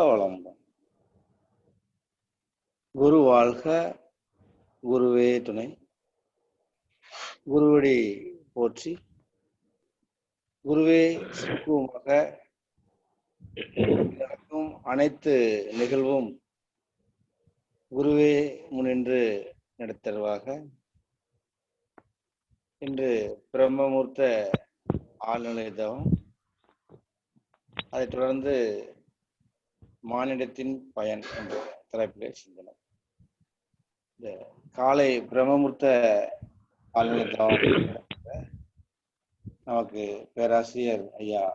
வளமுடன். குரு வாழ்க, குருவே துணை. குருவடி போற்றி. குருவே சுக்குமாக நடக்கும் அனைத்து நிகழ்வும் குருவே முன்னின்று நடத்தருவாக. இன்று பிரம்மமூர்த்த ஆழ்நிலை தவம், அதைத் தொடர்ந்து மானிடத்தின் பயன் என்ற தலைப்பிலே சிந்தனை. இந்த காலை பிரம்மமூர்த்த ஆழ்நிலை தவம் நமக்கு பேராசிரியர் ஐயா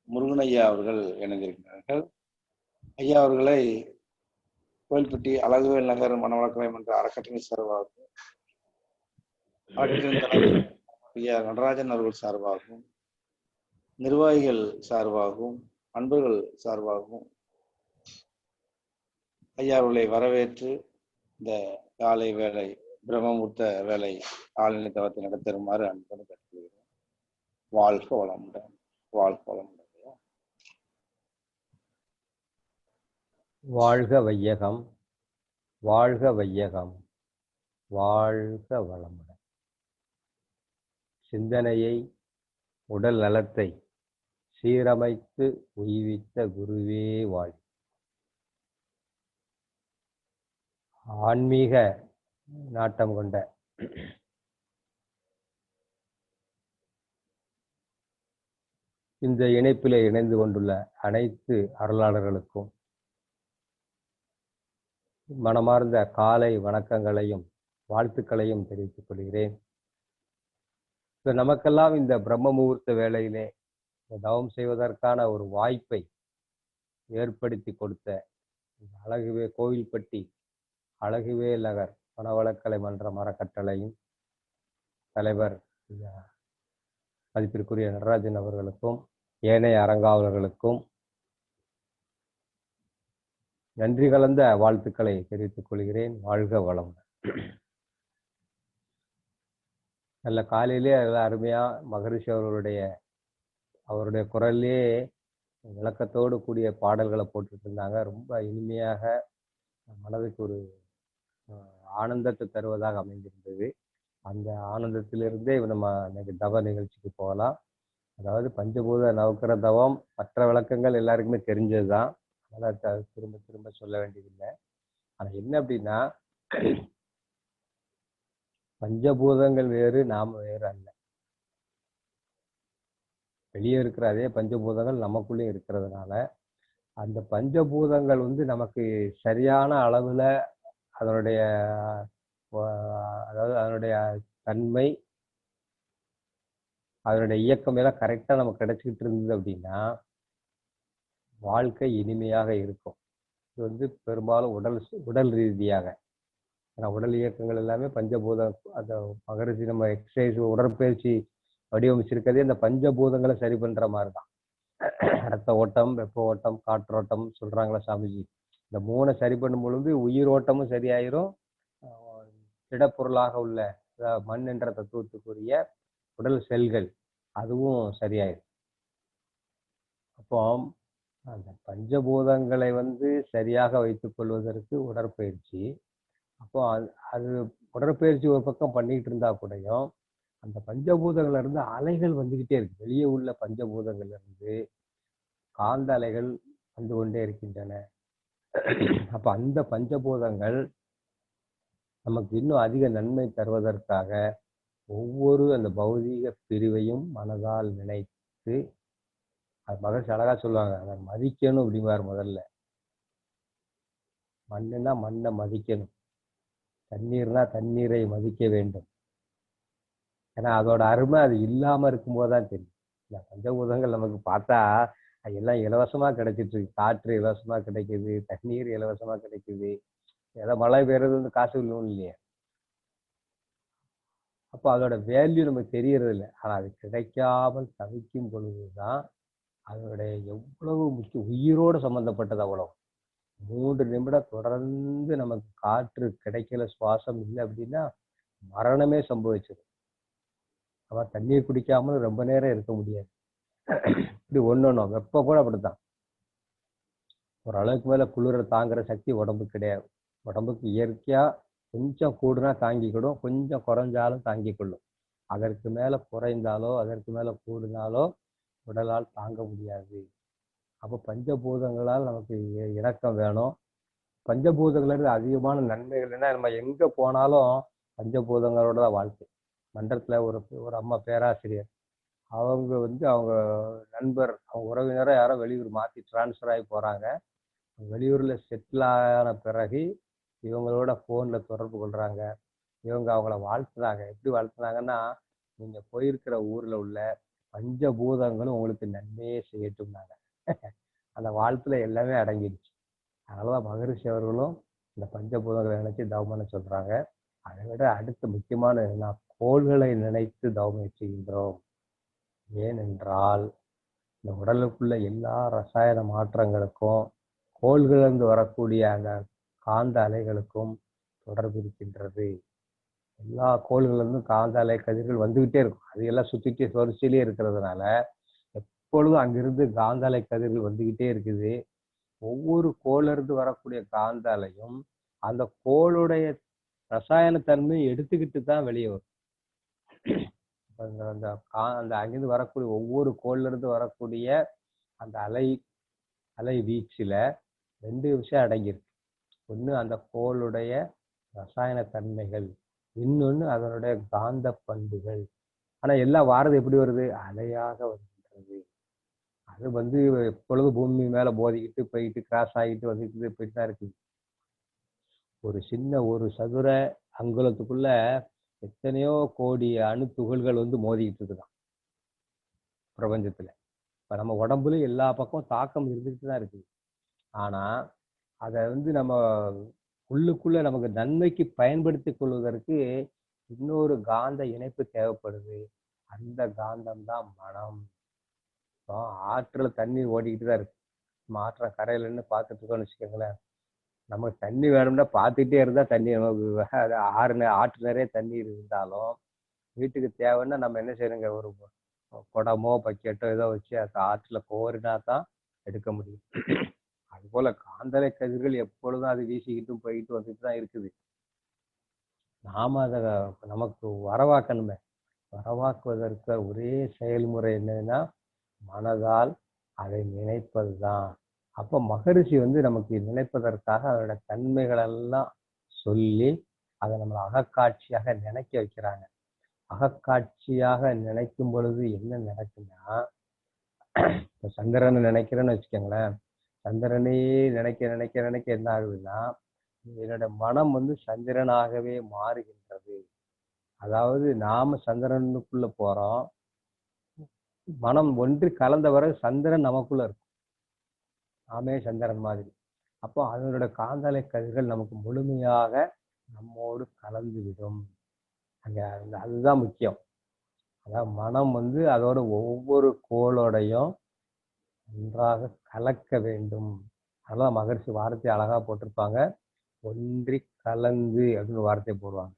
முருகன் ஐயா அவர்கள் இணைந்திருக்கிறார்கள். ஐயா அவர்களை கோயில்பட்டி அழகுவேல் நகர் மனவளக்கலை மன்ற அறக்கட்டளை சார்பாகவும், அறக்கட்டளையின் தலைவர் ஐயா நடராஜன் அவர்கள் சார்பாகவும், நிர்வாகிகள் சார்பாகவும், அன்பர்கள் சார்பாகவும் ஐயா அவர்களை வரவேற்று இந்த காலை வேலை பிரம்மமூர்த்த வேலை ஆழ்நிலை தவத்தை நடத்தருமாறு அன்போடு கேட்டுக்கொள்கிறேன். வாழ்க வளமுடன். வாழ்க வளமுடன். வாழ்க வையகம், வாழ்க வையகம், வாழ்க வளமுடன். சிந்தனையை, உடல் நலத்தை சீரமைத்து உய்வித்த குருவே வாழ். ஆன்மீக நாட்டம் கொண்ட இந்த இணைப்பிலே இணைந்து கொண்டுள்ள அனைத்து அருளாளர்களுக்கும் மனமார்ந்த காலை வணக்கங்களையும் வாழ்த்துக்களையும் தெரிவித்துக் கொள்கிறேன். நமக்கெல்லாம் இந்த பிரம்ம முகூர்த்த வேளையிலே தவம் செய்வதற்கான ஒரு வாய்ப்பை ஏற்படுத்தி கொடுத்த அழகுவே கோவில்பட்டி அழகுவேல் நகர் மனவளக்கலை மன்ற அறக்கட்டளையின் தலைவர் மதிப்பிற்குரிய நடராஜன் அவர்களுக்கும் ஏனைய அறங்காவலர்களுக்கும் நன்றி கலந்த வாழ்த்துக்களை தெரிவித்துக் கொள்கிறேன். வாழ்க வளமுடன். நல்ல காலையிலே அதெல்லாம் அருமையா மகரிஷி அவருடைய குரல்லே விளக்கத்தோடு கூடிய பாடல்களை போட்டுட்டு இருந்தாங்க. ரொம்ப இனிமையாக மனதுக்கு ஒரு ஆனந்தத்தை தருவதாக அமைந்திருந்தது. அந்த ஆனந்தத்திலிருந்தே நம்ம இன்னைக்கு தவ நிகழ்ச்சிக்கு போகலாம். அதாவது பஞ்சபூத நவக்கிர தவம் மற்ற விளக்கங்கள் எல்லாருக்குமே தெரிஞ்சதுதான், அதனால் திரும்ப திரும்ப சொல்ல வேண்டியதில்லை. ஆனா என்ன அப்படின்னா, பஞ்சபூதங்கள் வேறு, நாம வேறு அல்ல. வெளியே இருக்கிற அதே பஞ்சபூதங்கள் நமக்குள்ளே இருக்கிறதுனால அந்த பஞ்சபூதங்கள் நமக்கு சரியான அளவுல அதனுடைய அதாவது அதனுடைய தன்மை, அதனுடைய இயக்கம் எல்லாம் கரெக்டா நமக்கு கிடைச்சிக்கிட்டு இருந்தது அப்படின்னா வாழ்க்கை இனிமையாக இருக்கும். இது பெரும்பாலும் உடல் ரீதியாக, ஏன்னா உடல் இயக்கங்கள் எல்லாமே பஞ்சபூதம். அந்த மகரிஷி நம்ம எக்ஸசைஸ் உடற்பயிற்சி வடிவமைச்சிருக்கிறதே இந்த பஞ்சபூதங்களை சரி பண்ற மாதிரி தான். ரத்த ஓட்டம், வெப்ப ஓட்டம், காற்றோட்டம் சொல்றாங்களா சாமிஜி. இந்த மூணை சரி பண்ணும் பொழுது உயிர் ஓட்டமும் சரியாயிரும், திடப்பொருளாக உள்ள மண் என்ற தத்துவத்துக்குரிய உடல் செல்கள் அதுவும் சரியாயிரும். அப்போ அந்த பஞ்சபூதங்களை சரியாக வைத்துக் கொள்வதற்கு உடற்பயிற்சி. அப்போ அது உடற்பயிற்சி ஒரு பக்கம் பண்ணிக்கிட்டு இருந்தா கூடயும் அந்த பஞ்சபூதங்கள்ல இருந்து அலைகள் வந்துகிட்டே இருக்கு. வெளியே உள்ள பஞ்சபூதங்கள்ல இருந்து காந்த அலைகள் வந்து கொண்டே இருக்கின்றன. அப்ப அந்த பஞ்சபூதங்கள் நமக்கு இன்னும் அதிக நன்மை தருவதற்காக ஒவ்வொரு அந்த பௌதீக பிரிவையும் மனதால் நினைத்து, அது மகரிஷி அழகா சொல்லுவாங்க, அதை மதிக்கணும் அப்படிங்கிறார். முதல்ல மண்ணுன்னா மண்ணை மதிக்கணும், தண்ணீர்னா தண்ணீரை மதிக்க வேண்டும். ஏன்னா அதோட அருமை அது இல்லாம இருக்கும்போதுதான் தெரியும். இந்த பஞ்சபூதங்கள் நமக்கு பார்த்தா எல்லாம் இலவசமா கிடைச்சிட்டு இருக்கு. காற்று இலவசமா கிடைக்குது, தண்ணீர் இலவசமா கிடைக்குது, ஏதோ மழை பெய்யறது காசு இல்லவும் இல்லையா. அப்போ அதோட வேல்யூ நமக்கு தெரியறது இல்லை. ஆனா அது கிடைக்காமல் தவிக்கும் பொழுதுதான் அதனுடைய எவ்வளவு முக்கிய, உயிரோடு சம்பந்தப்பட்டது. அவ்வளவு 3 நிமிடம் தொடர்ந்து நமக்கு காற்று கிடைக்கல, சுவாசம் இல்லை அப்படின்னா மரணமே சம்பவிச்சிடும். அப்ப தண்ணீர் குடிக்காமல் ரொம்ப நேரம் இருக்க முடியாது. இப்படி ஒண்ணும் வெப்பம் கூட அப்படித்தான். ஒரு அளவுக்கு மேல குளிர தாங்குற சக்தி உடம்புக்கு கிடையாது. உடம்புக்கு இயற்கையா கொஞ்சம் கூடுனா தாங்கிக்கிடும், கொஞ்சம் குறைஞ்சாலும் தாங்கிக் கொள்ளும். அதற்கு மேல குறைந்தாலோ அதற்கு மேல கூடினாலோ உடலால் தாங்க முடியாது. அப்போ பஞ்சபூதங்களால் நமக்கு இணக்கம் வேணும். பஞ்சபூதங்களுக்கு அதிகமான நன்மைகள் என்ன, நம்ம எங்க போனாலும் பஞ்சபூதங்களோட தான் வாழ்க்கை. மன்றத்துல ஒரு ஒரு அம்மா பேராசிரியர், அவங்க அவங்க நண்பர், அவங்க உறவினரை யாரோ வெளியூர் மாத்தி டிரான்ஸ்ஃபர் ஆகி போறாங்க. வெளியூர்ல செட்டில் ஆன பிறகு இவங்களோட போன்ல தொடர்பு கொள்றாங்க. இவங்க அவங்கள வாழ்த்துனாங்க. எப்படி வாழ்த்துனாங்கன்னா, நீங்க போயிருக்கிற ஊர்ல உள்ள பஞ்சபூதங்களும் உங்களுக்கு நன்மையே செய்யட்டும்னாங்க. அந்த வாழ்த்துல எல்லாமே அடங்கிடுச்சு. அதனாலதான் மகரிஷி அவர்களும் இந்த பஞ்சபூதங்களை நினைச்சு தவம் பண்ண சொல்றாங்க. அதை விட அடுத்த முக்கியமான என்னன்னா, கோள்களை நினைத்து தவம் செய்கின்றோம். ஏனென்றால் இந்த உடலுக்குள்ள எல்லா ரசாயன மாற்றங்களுக்கும் கோள்களிலிருந்து வரக்கூடிய அந்த காந்த அலைகளுக்கும் தொடர்பு இருக்கின்றது. எல்லா கோள்களிலிருந்தும் காந்த அலை கதிர்கள் வந்துகிட்டே இருக்கும். அது எல்லாம் சுத்திட்டு வரிசையிலே இருக்கிறதுனால எப்பொழுதும் அங்கிருந்து காந்த அலை கதிர்கள் வந்துகிட்டே இருக்குது. ஒவ்வொரு கோள்ல இருந்து வரக்கூடிய காந்த அலையும் அந்த கோளுடைய ரசாயன தன்மையை எடுத்துக்கிட்டு தான் வெளியே வரும். அந்த அங்கிருந்து வரக்கூடிய ஒவ்வொரு கோள்ல இருந்து வரக்கூடிய அந்த அலை வீச்சுல 2 விஷயம் அடங்கியிருக்கு. ஒண்ணு அந்த கோளுடைய ரசாயன தன்மைகள், இன்னொன்னு அதனுடைய காந்த பண்புகள். ஆனா எல்லாம் வாரது எப்படி வருது? அலையாக வருகின்றது. அது எப்பொழுது பூமி மேல மோதிக்கிட்டு போயிட்டு கிராஸ் ஆகிட்டு வந்துட்டு போயிட்டு தான் இருக்குது. ஒரு சின்ன ஒரு சதுர அங்குலத்துக்குள்ள எத்தனையோ கோடி அணு துகள்கள் மோதிக்கிட்டு இருக்குதான் பிரபஞ்சத்துல. இப்ப நம்ம உடம்புல எல்லா பக்கம் தாக்கம் இருந்துகிட்டு தான் இருக்குது. ஆனா அதை நம்ம உள்ளுக்குள்ள நமக்கு நன்மைக்கு பயன்படுத்தி கொள்வதற்கு இன்னொரு காந்த இணைப்பு தேவைப்படுது. அந்த காந்தம் தான் மனம். ஆற்றுல தண்ணி ஓடிக்கிட்டு தான் இருக்கு. நம்ம ஆற்ற கரையில இருந்து பார்த்துட்டு இருக்கோம்னு வச்சுக்கோங்களேன். நமக்கு தண்ணி வேணும்னா பார்த்துட்டே இருந்தா தண்ணி நமக்கு ஆற்று நிறைய தண்ணி இருந்தாலும் வீட்டுக்கு தேவைன்னா நம்ம என்ன செய்யணுங்க, ஒரு குடமோ பக்கெட்டோ ஏதோ வச்சு அந்த ஆற்றுல கோரினா தான் எடுக்க முடியும். அது போல காந்தலை கதிர்கள் எப்பொழுதும் அது வீசிக்கிட்டும் போயிட்டு வந்துட்டு தான் இருக்குது. நாம அதை நமக்கு வரவாக்கணுமே. வரவாக்குவதற்கு ஒரே செயல்முறை என்னன்னா, மனதால் அதை நினைப்பதுதான். அப்ப மகரிஷி நமக்கு நினைப்பதற்காக அதோட தன்மைகள் எல்லாம் சொல்லி அதை நம்மளை அகக்காட்சியாக நினைக்க வைக்கிறாங்க. அகக்காட்சியாக நினைக்கும் பொழுது என்ன நடக்குன்னா, இப்ப சந்திரனை நினைக்கிறேன்னு வச்சுக்கோங்களேன். சந்திரனையே நினைக்க நினைக்க நினைக்க என்ன ஆகுதுன்னா, என்னோட மனம் சந்திரனாகவே மாறுகின்றது. அதாவது நாம சந்திரனுக்குள்ள போறோம், மனம் ஒன்று கலந்த வரை சந்திரன் நமக்குள்ள இருக்கும். நாமே சந்திரன் மாதிரி. அப்போ அதனோட காந்தலை கதிர்கள் நமக்கு முழுமையாக நம்மோடு கலந்து விடும். அங்க அதுதான் முக்கியம். அதாவது மனம் அதோட ஒவ்வொரு கோளோடையும் ஒன்றாக கலக்க வேண்டும். அதெல்லாம் மகரிஷி வார்த்தை அழகா போட்டிருப்பாங்க. ஒன்றி கலந்து அப்படின்னு வார்த்தையை போடுவாங்க.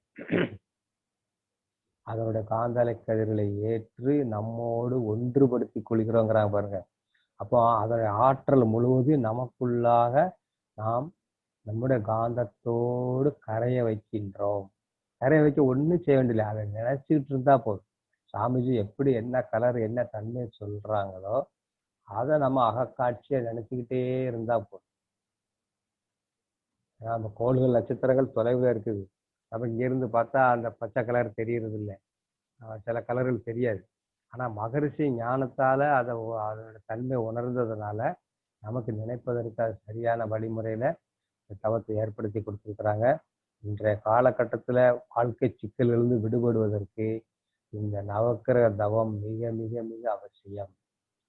அதனுடைய காந்தலை கதிர்களை ஏற்று நம்மோடு ஒன்றுபடுத்தி கொள்கிறோங்கிறாங்க பாருங்க. அப்போ அதனுடைய ஆற்றல் முழுவதும் நமக்குள்ளாக நாம் நம்முடைய காந்தத்தோடு கரைய வைக்கின்றோம். கரைய வைக்க ஒன்றும் செய்ய வேண்டியதில்லை, அதை நினைச்சுக்கிட்டு இருந்தா போதும். சாமிஜி எப்படி என்ன கலர் என்ன தன்மை சொல்றாங்களோ அதை நம்ம அகக்காட்சியை நினைச்சுக்கிட்டே இருந்தா போதும். நம்ம கோள்கள் நட்சத்திரங்கள் தொலைவில் இருக்குது. நம்ம இங்கிருந்து பார்த்தா அந்த பச்சை கலர் தெரியறது இல்லை, சில கலர்கள் தெரியாது. ஆனா மகரிஷி ஞானத்தால அதோட தன்மை உணர்ந்ததுனால நமக்கு நினைப்பதற்கு அது சரியான வழிமுறையில தவத்தை ஏற்படுத்தி கொடுத்துருக்குறாங்க. இன்றைய காலகட்டத்துல வாழ்க்கை சிக்கலிலிருந்து விடுபடுவதற்கு இந்த நவக்கிரக தவம் மிக மிக மிக அவசியம்.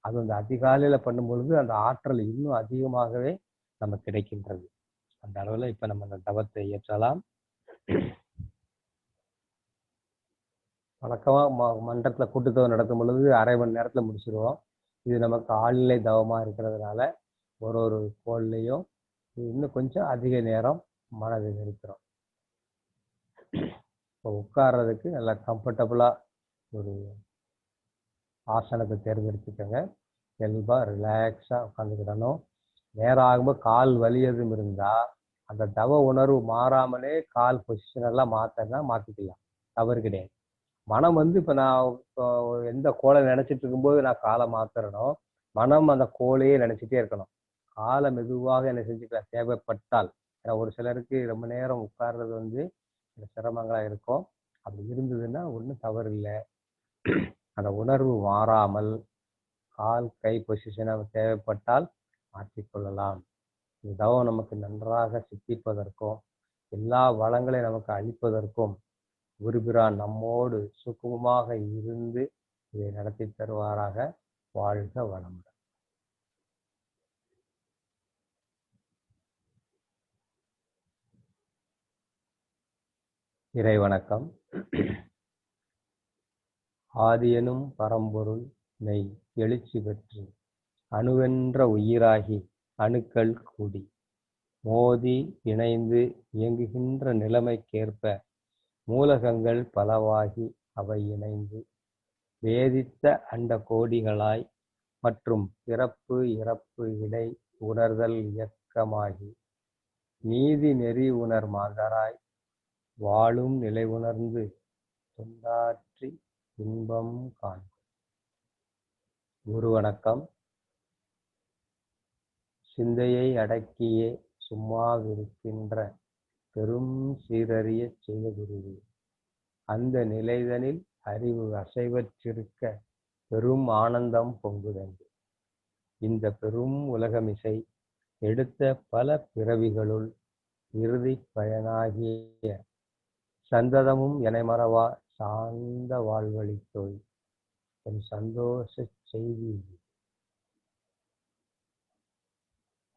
அது அதிகாலையில பண்ணும் பொழுது அந்த ஆற்றல் இன்னும் அதிகமாகவே நமக்கு கிடைக்கின்றது. அந்த அளவுல இப்ப நம்ம அந்த தவத்தை இயற்றலாம். வழக்கமா மன்றத்துல கூட்டுத்தவம் நடத்தும் பொழுது 1/2 மணி நேரத்துல முடிச்சிருவோம். இது நமக்கு ஆழ்நிலை தவமா இருக்கிறதுனால ஒரு கோள்லையும் இன்னும் கொஞ்சம் அதிக நேரம் மனதை நிறுத்துறோம். இப்போ உட்கார்றதுக்கு நல்லா கம்ஃபர்டபுளா ஒரு ஆசனத்தை தேர்ந்தெடுத்துக்கோங்க. இயல்பா ரிலாக்ஸா உட்காந்துக்கிடணும். நேரம் ஆகும்போது கால் வலி எதுவும் இருந்தா அந்த தவ உணர்வு மாறாமலே கால் பொசிஷன் எல்லாம் மாத்தனா மாத்திக்கலாம், தவறு கிடையாது. மனம் வந்து இப்ப நான் இப்போ எந்த கோலை நினைச்சிட்டு இருக்கும்போது நான் காலை மாத்துறனோ, மனம் அந்த கோலையே நினைச்சிட்டே இருக்கணும். காலை மெதுவாக என்ன செஞ்சுக்கலாம் தேவைப்பட்டால். ஏன்னா ஒரு சிலருக்கு ரொம்ப நேரம் உட்கார்றது வந்து சிரமங்களா இருக்கும். அப்படி இருந்ததுன்னா ஒன்றும் தவறு இல்லை. அந்த உணர்வு மாறாமல் கால் கை பொசிஷனை தேவைப்பட்டால் மாற்றிக்கொள்ளலாம். இந்த தவம் நமக்கு நன்றாக சித்திப்பதற்கும் எல்லா வளங்களையும் நமக்கு அளிப்பதற்கும் குருபிரான் நம்மோடு சுக்குமமாக இருந்து இதை நடத்தி தருவாராக. வாழ்க வளமுடன். இறை வணக்கம். ஆதியனும் பரம்பொருள் மெய் எழுச்சி பெற்று அணுவென்ற உயிராகி அணுக்கள் கூடி மோதி இணைந்து இயங்குகின்ற நிலைமைக்கேற்ப மூலகங்கள் பலவாகி அவை இணைந்து வேதித்த அண்ட கோடிகளாய் மற்றும் பிறப்பு இறப்பு இடை உணர்தல் இயக்கமாகி நீதி நெறி உணர் மாந்தராய் வாழும் நிலை உணர்ந்து தொண்டாற்றி இன்பம் காண்போம். குரு வணக்கம். சிந்தையை அடக்கியே சும்மாவிருக்கின்ற பெரும் சீரறிய செய்த குருவே, அந்த நிலைதனில் அறிவு அசைவற்றிருக்க பெரும் ஆனந்தம் பொங்குதன்று. இந்த பெரும் உலகமிசை எடுத்த பல பிறவிகளுள் இறுதி பயனாகிய சந்ததமும் எனைமறவா சார்ந்த வாழ்வழித்தோய் என் சந்தோஷ செய்தி.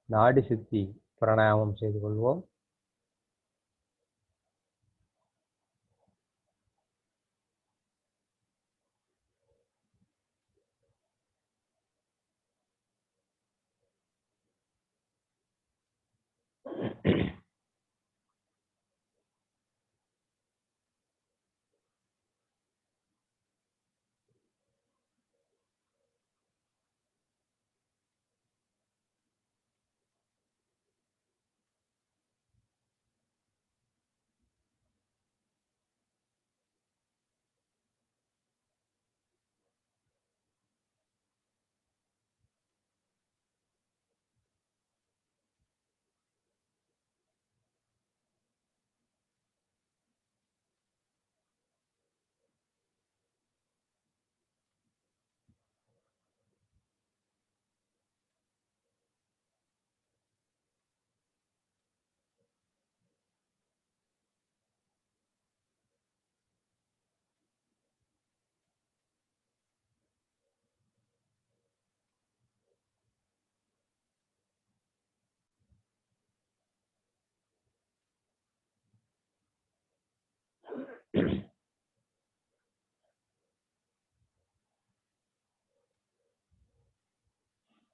நாடி சுத்தி பிராணாயாமம் செய்து கொள்வோம்.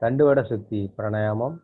தண்டுவட சுத்தி பிராணாயாமம்.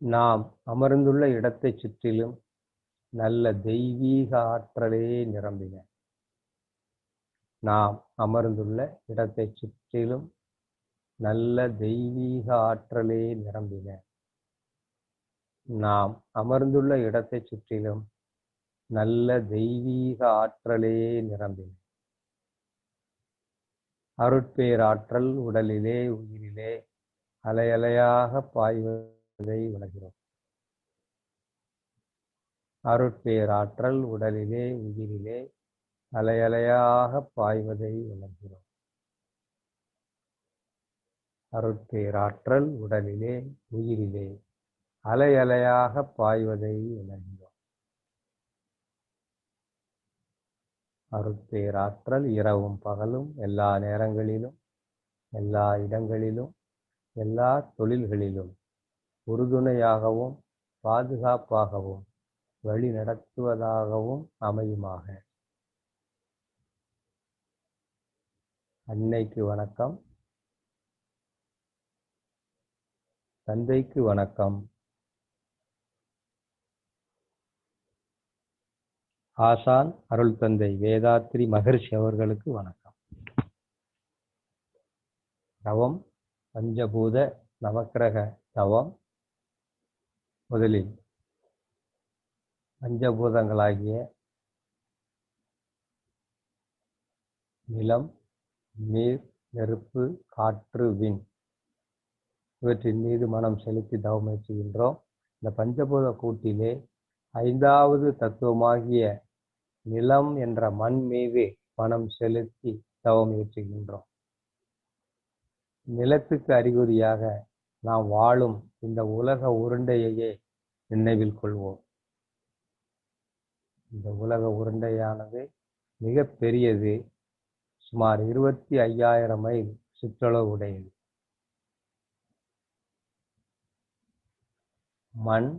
நாம் அமர்ந்துள்ள இடத்தைச் சுற்றிலும் நல்ல தெய்வீக ஆற்றலே நிரம்பின. நாம் அமர்ந்துள்ள இடத்தைச் சுற்றிலும் நல்ல தெய்வீக ஆற்றலே நிரம்பின. நாம் அமர்ந்துள்ள இடத்தைச் சுற்றிலும் நல்ல தெய்வீக ஆற்றலே நிரம்பின. அருட்பேராற்றல் உடலிலே உயிரிலே அலையலையாக பாய்வதை உணர்கிறோம். அருட்பேராற்றல் உடலிலே உயிரிலே அலை அலையாக பாய்வதை உணர்கிறோம். அருட்பேராற்றல் உடலிலே உயிரிலே அலை அலையாக பாய்வதை உணர்கிறோம். அருட்பேராற்றல் இரவும் பகலும் எல்லா நேரங்களிலும் எல்லா இடங்களிலும் எல்லா தொழில்களிலும் உறுதுணையாகவும் பாதுகாப்பாகவும் வழி நடத்துவதாகவும் அமையுமாக. அன்னைக்கு வணக்கம், தந்தைக்கு வணக்கம், ஆசான் அருள் தந்தை வேதாத்ரி மகர்ஷி அவர்களுக்கு வணக்கம். தவம் பஞ்சபூத நவக்கிரக தவம். முதலில் பஞ்சபூதங்களாகிய நிலம், நீர், நெருப்பு, காற்று, விண் இவற்றின் மீது மனம் செலுத்தி தவம் செய்கின்றோம். இந்த பஞ்சபூத கூட்டிலே 5வது தத்துவமாகிய நிலம் என்ற மண் மீது மனம் செலுத்தி தவம் இயற்றுகின்றோம். நிலத்துக்கு அறிகுறியாக நாம் வாழும் இந்த உலக உருண்டையையே நினைவில் கொள்வோம். இந்த உலக உருண்டையானது மிக பெரியது. சுமார் 25,000 மைல் சுற்றளவு உடையது. மண்,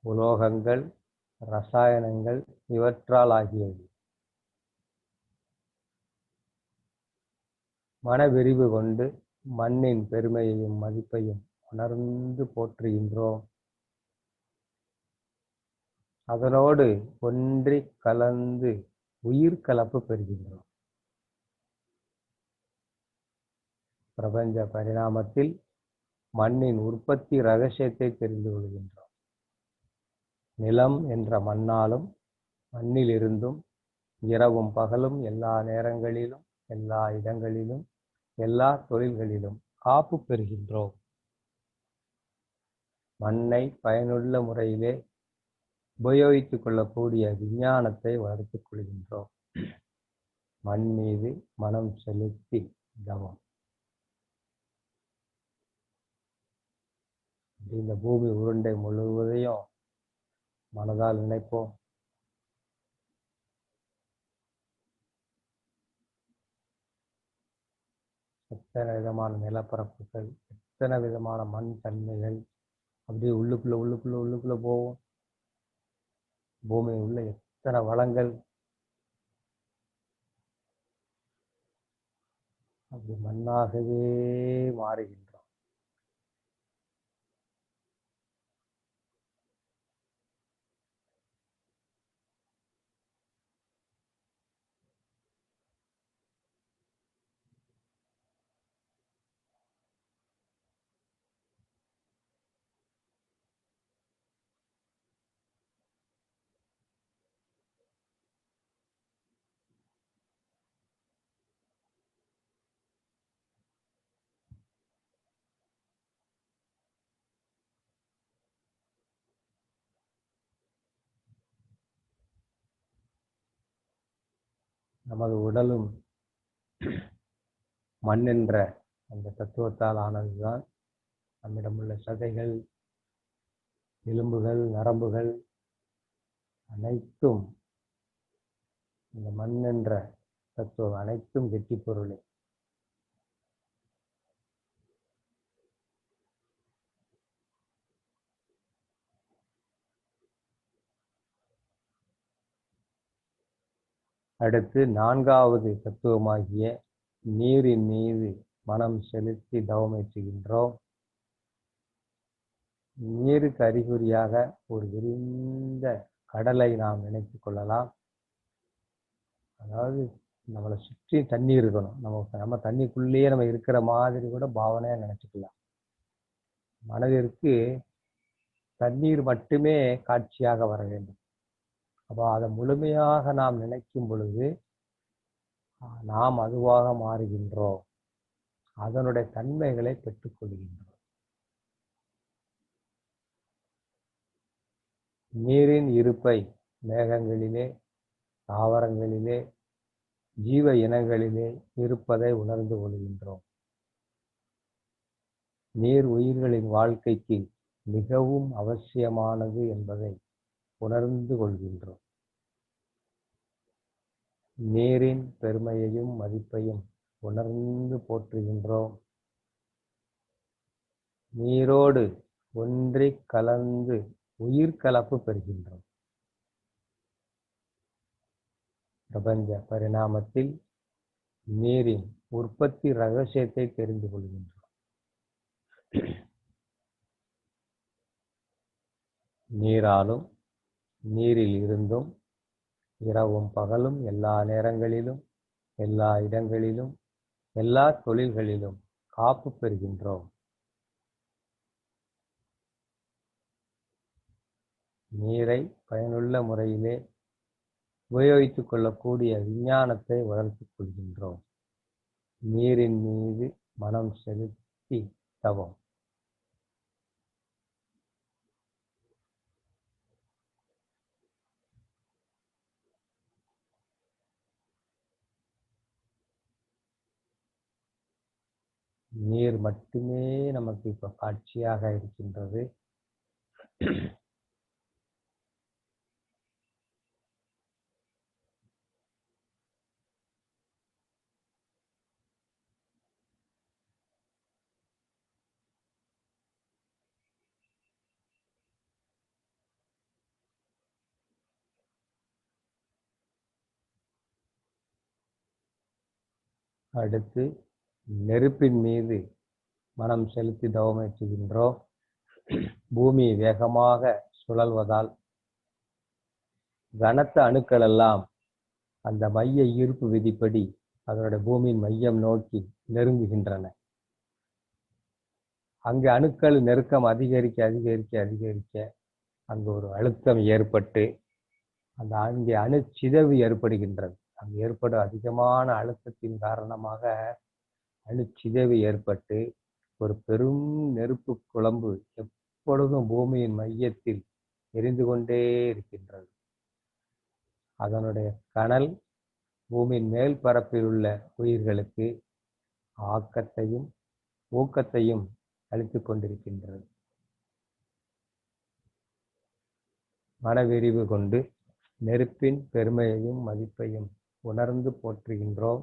உலோகங்கள், ரசாயனங்கள் இவற்றால் ஆகியது. மனவிரிவு கொண்டு மண்ணின் பெருமையையும் மதிப்பையும் உணர்ந்து போற்றுகின்றோம். அதனோடு ஒன்றி கலந்து உயிர் கலப்பு பெறுகின்றோம். பிரபஞ்ச பரிணாமத்தில் மண்ணின் உற்பத்தி ரகசியத்தை தெரிந்து கொள்கின்றோம். நிலம் என்ற மண்ணாலும் மண்ணிலிருந்தும் இரவும் பகலும் எல்லா நேரங்களிலும் எல்லா இடங்களிலும் எல்லா தொழில்களிலும் காப்பு பெறுகின்றோம். மண்ணை பயனுள்ள முறையிலே உபயோகித்துக் கொள்ளக்கூடிய விஞ்ஞானத்தை வளர்த்துக் கொள்கின்றோம். மண் மீது மனம் செலுத்தி தவம். இந்த பூமி உருண்டை முழுவதையும் மனதால் நினைப்போம். எத்தனை விதமான நிலப்பரப்புகள், எத்தனை விதமான மண் தன்மைகள் அப்படியே உள்ளுக்குள்ள போவோம். பூமி உள்ள எத்தனை வளங்கள் அப்படி மண்ணாகவே மாறுகின்றோம். நமது உடலும் மண் என்ற அந்த தத்துவத்தால் ஆனதுதான். நம்மிடமுள்ள சதைகள், எலும்புகள், நரம்புகள் அனைத்தும் இந்த மண் என்ற தத்துவம் அனைத்தும் கெட்டி பொருளே. அடுத்து 4வது தத்துவமாகிய நீரின் மீது மனம் செலுத்தி தவமேற்றுகின்றோம். நீருக்கு அறிகுறியாக ஒரு விரிந்த கடலை நாம் நினைத்துக் கொள்ளலாம். அதாவது நம்மளை சுற்றி தண்ணி இருக்கணும். நம்ம தண்ணிக்குள்ளேயே நம்ம இருக்கிற மாதிரி கூட பாவனையா நினைச்சுக்கலாம். மனதிற்கு தண்ணீர் மட்டுமே காட்சியாக வர வேண்டும். அப்போ அதை முழுமையாக நாம் நினைக்கும் பொழுது நாம் அதுவாக மாறுகின்றோம். அதனுடைய தன்மைகளை பெற்றுக்கொள்கின்றோம். நீரின் இருப்பை மேகங்களிலே, தாவரங்களிலே, ஜீவ இனங்களிலே இருப்பதை உணர்ந்து கொள்கின்றோம். நீர் உயிர்களின் வாழ்க்கைக்கு மிகவும் அவசியமானது என்பதை உணர்ந்து கொள்கின்றோம். நீரின் பெருமையையும் மதிப்பையும் உணர்ந்து போற்றுகின்றோம். நீரோடு ஒன்றிக் கலந்து உயிர் கலப்பு பெறுகின்றோம். பிரபஞ்ச பரிணாமத்தில் நீரின் உற்பத்தி ரகசியத்தை தெரிந்து கொள்கின்றோம். நீராலும் நீரில் இருந்தும் இரவும் பகலும் எல்லா நேரங்களிலும் எல்லா இடங்களிலும் எல்லா தொழில்களிலும் காப்பு பெறுகின்றோம். நீரை பயனுள்ள முறையிலே உபயோகித்துக் கொள்ளக்கூடிய விஞ்ஞானத்தை வளர்த்துக் கொள்கின்றோம். நீரின் மீது மனம் செலுத்தி தவம். நீர் மட்டுமே நமக்கு இப்ப காட்சியாக இருக்கின்றது. அடுத்து நெருப்பின் மீது மனம் செலுத்தி தவமேற்றுகின்றோம். பூமி வேகமாக சுழல்வதால் கனத்த அணுக்கள் எல்லாம் அந்த மைய ஈர்ப்பு விதிப்படி அதனுடைய பூமியின் மையம் நோக்கி நெருங்குகின்றன. அங்கு அணுக்கள் நெருக்கம் அதிகரிக்க அதிகரிக்க அதிகரிக்க அங்கு ஒரு அழுத்தம் ஏற்பட்டு அங்கே அணுச்சிதைவு ஏற்படுகின்றது. அங்கு ஏற்படும் அதிகமான அழுத்தத்தின் காரணமாக அணுச்சிதைவு ஏற்பட்டு ஒரு பெரும் நெருப்பு குழம்பு எப்பொழுதும் பூமியின் மையத்தில் எரிந்து கொண்டே இருக்கின்றது. அதனுடைய கனல் பூமியின் மேல் பரப்பில் உள்ள உயிர்களுக்கு ஆக்கத்தையும் ஊக்கத்தையும் அளித்துக் கொண்டிருக்கின்றது. மனவிரிவு கொண்டு நெருப்பின் பெருமையையும் மதிப்பையும் உணர்ந்து போற்றுகின்றோம்.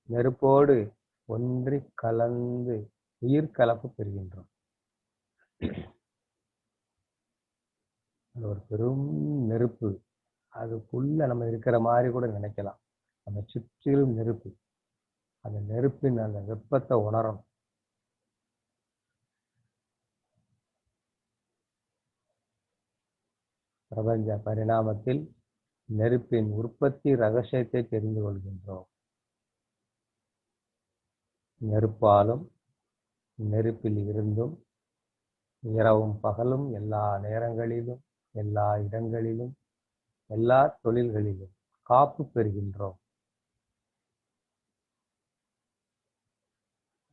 நெருப்போடு ஒன்றி கலந்து உயிர் கலப்பு பெறுகின்றோம். ஒரு பெரும் நெருப்பு, அதுக்குள்ள நம்ம இருக்கிற மாதிரி கூட நினைக்கலாம். நம்ம சுற்றிலும் நெருப்பு, அந்த நெருப்பின் அந்த வெப்பத்தை உணரும். பிரபஞ்ச பரிணாமத்தில் நெருப்பின் உற்பத்தி ரகசியத்தை தெரிந்து கொள்கின்றோம். நெருப்பாலும் நெருப்பில் இருந்தும் இரவும் பகலும் எல்லா நேரங்களிலும் எல்லா இடங்களிலும் எல்லா தொழில்களிலும் காப்பு பெறுகின்றோம்.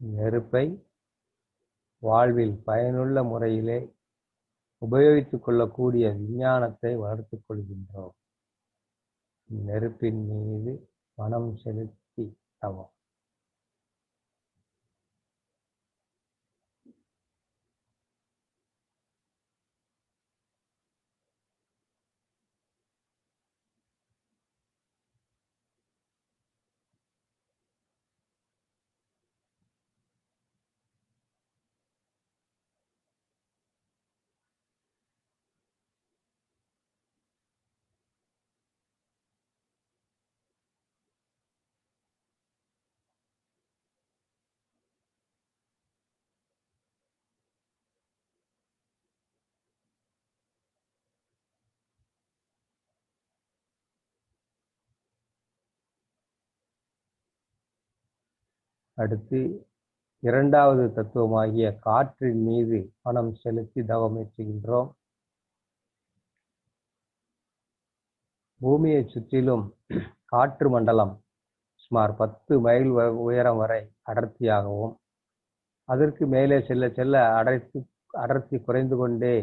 நெருப்பை வாழ்வில் பயனுள்ள முறையிலே உபயோகித்துக் கொள்ளக்கூடிய விஞ்ஞானத்தை வளர்த்துக் கொள்கின்றோம். நெருப்பின் மீது மனம் செலுத்தி தவம். அடுத்து இரண்டாவது தத்துவமாகிய காற்றின் மீது மனம் செலுத்தி தவமேற்றுகின்றோம். பூமியை சுற்றிலும் காற்று மண்டலம் சுமார் 10 மைல் உயரம் வரை அடர்த்தியாகவும் அதற்கு மேலே செல்ல செல்ல அடர்த்தி குறைந்து கொண்டே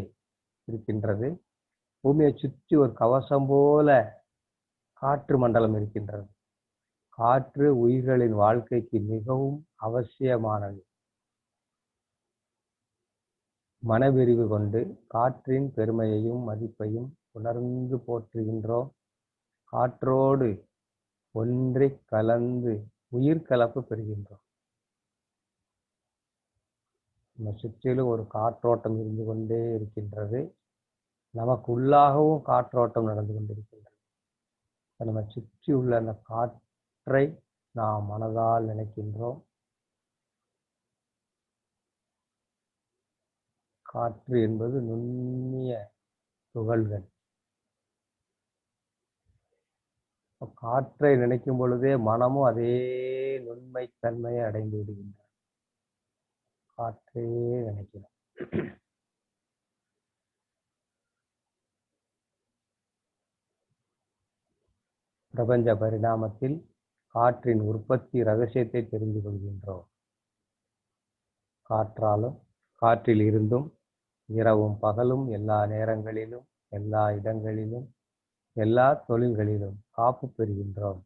இருக்கின்றது. பூமியை சுற்றி ஒரு கவசம் போல காற்று மண்டலம் இருக்கின்றது. காற்று உயிர்களின் வாழ்க்கைக்கு மிகவும் அவசியமானது. மனவிரிவு கொண்டு காற்றின் பெருமையையும் மதிப்பையும் உணர்ந்து போற்றுகின்றோம். காற்றோடு ஒன்றிக் கலந்து உயிர் கலப்பு பெறுகின்றோம். நம்ம சுற்றிலும் ஒரு காற்றோட்டம் இருந்து கொண்டே இருக்கின்றது. நமக்கு உள்ளாகவும் காற்றோட்டம் நடந்து கொண்டிருக்கின்றது. நம்ம சுற்றி உள்ள அந்த காற்றை நாம் மனதால் நினைக்கின்றோம். காற்று என்பது நுண்ணிய துகள்கள். காற்றை நினைக்கும் பொழுதே மனமும் அதே நுண்மைத்தன்மையை அடைந்து விடுகின்றன. காற்றையே நினைக்கிறோம். பிரபஞ்ச பரிணாமத்தில் காற்றின் உற்பத்தி ரகசியத்தை தெரிந்து கொள்கின்றோம். காற்றில் இருந்தும் இரவும் பகலும் எல்லா நேரங்களிலும் எல்லா இடங்களிலும் எல்லா தொழில்களிலும் காப்பு பெறுகின்றோம்.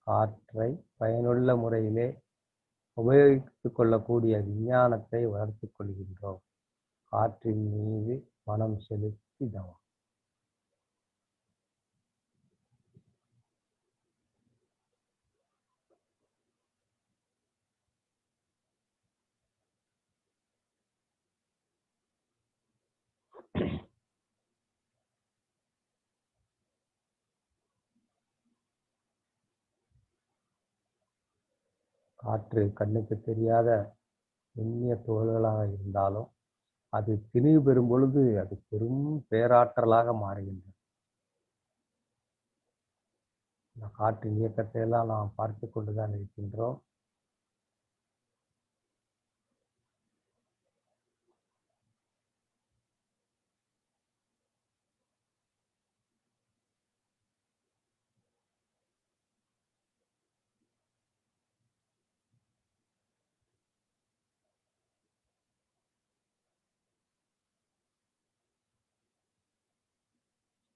காற்றை பயனுள்ள முறையிலே உபயோகித்துக் கொள்ளக்கூடிய விஞ்ஞானத்தை வளர்த்துக் கொள்கின்றோம். காற்றின் மீது மனம் செலுத்தி தவம். காற்று கண்ணுக்கு தெரியாத நுண்ணிய துகள்களாக இருந்தாலும் அது திணிவு பெறும் பொழுது அது பெரும் பேராற்றலாக மாறுகின்றது. இந்த காற்றின் இயக்கத்தை எல்லாம் நாம் பார்த்து கொண்டுதான் இருக்கின்றோம்.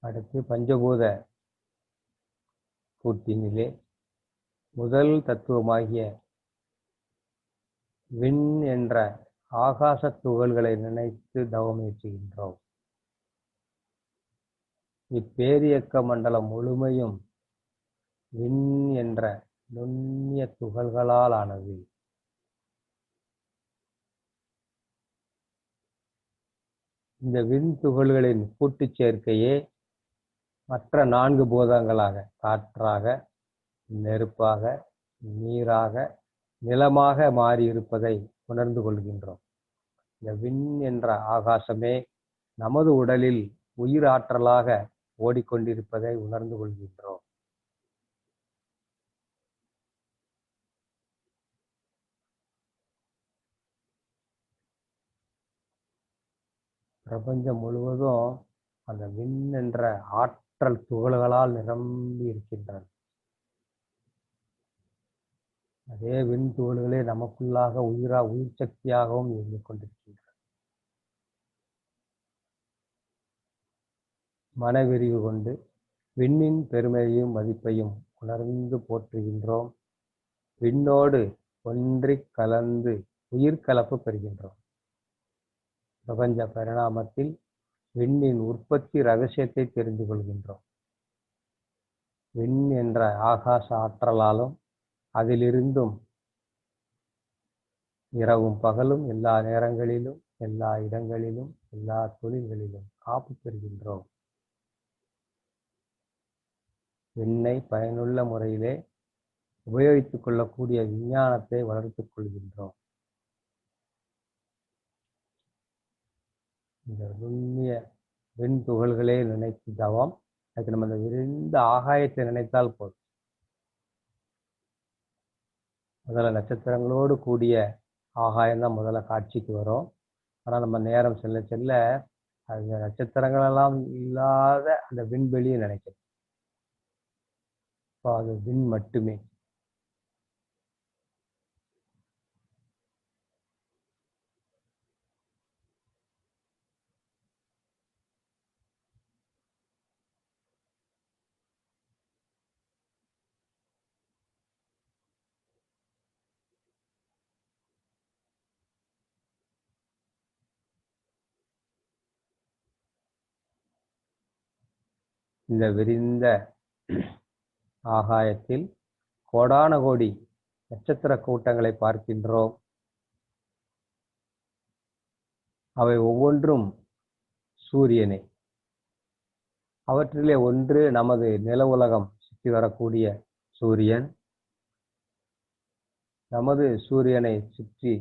அடுத்து பஞ்சபூத கூட்டினிலே முதல் தத்துவமாகிய விண் என்ற ஆகாச துகள்களை நினைத்து தவமேற்றுகின்றோம். இப்பேரியக்க மண்டலம் முழுமையும் விண் என்ற நுண்ணிய துகள்களால் ஆனது. இந்த விண் துகள்களின் கூட்டுச் சேர்க்கையே மற்ற 4 பூதங்களாக காற்றாக, நெருப்பாக, நீராக, நிலமாக மாறியிருப்பதை உணர்ந்து கொள்கின்றோம். இந்த விண் என்ற ஆகாசமே நமது உடலில் உயிர் ஆற்றலாக ஓடிக்கொண்டிருப்பதை உணர்ந்து கொள்கின்றோம். பிரபஞ்சம் முழுவதும் அந்த விண் என்ற ஆற்றல் துகள்களால் நிரம்பி இருக்கின்றது. அதே விண் துகள்களே நமக்குள்ளாக உயிர் சக்தியாகவும் இயங்கிக் கொண்டிருக்கின்றன. மனவிரிவு கொண்டு விண்ணின் பெருமையையும் மதிப்பையும் உணர்ந்து போற்றுகின்றோம். விண்ணோடு ஒன்றிக் கலந்து உயிர் கலப்பு பெறுகின்றோம். பிரபஞ்ச பரிணாமத்தில் விண்ணின் உற்பத்தி ரகசியத்தை தெரிந்து கொள்கின்றோம். விண் என்ற ஆகாச ஆற்றலாலும் அதிலிருந்தும் இரவும் பகலும் எல்லா நேரங்களிலும் எல்லா இடங்களிலும் எல்லா தொழில்களிலும் காப்பு பெறுகின்றோம். விண்ணை பயனுள்ள முறையிலே உபயோகித்துக் கொள்ளக்கூடிய விஞ்ஞானத்தை வளர்த்துக் கொள்கின்றோம். இந்த நுண்ணிய விண் துகள்களே நினைத்து தவம். அதுக்கு நம்ம இந்த விரிந்த ஆகாயத்தை நினைத்தால் போதும். முதல்ல நட்சத்திரங்களோடு கூடிய ஆகாயம்தான் முதல்ல காட்சிக்கு வரும். ஆனால் நம்ம நேரம் செல்ல செல்ல அந்த நட்சத்திரங்கள் எல்லாம் இல்லாத அந்த விண்வெளியை நினைக்கிறோம். இப்போ அது விண் மட்டுமே. இந்த விரிந்த ஆகாயத்தில் கோடான கோடி நட்சத்திர கூட்டங்களை பார்க்கின்றோம். அவை ஒவ்வொன்றும் சூரியனே. அவற்றிலே ஒன்று நமது நில உலகம் சுற்றி வரக்கூடிய சூரியன். நமது சூரியனை சுற்றி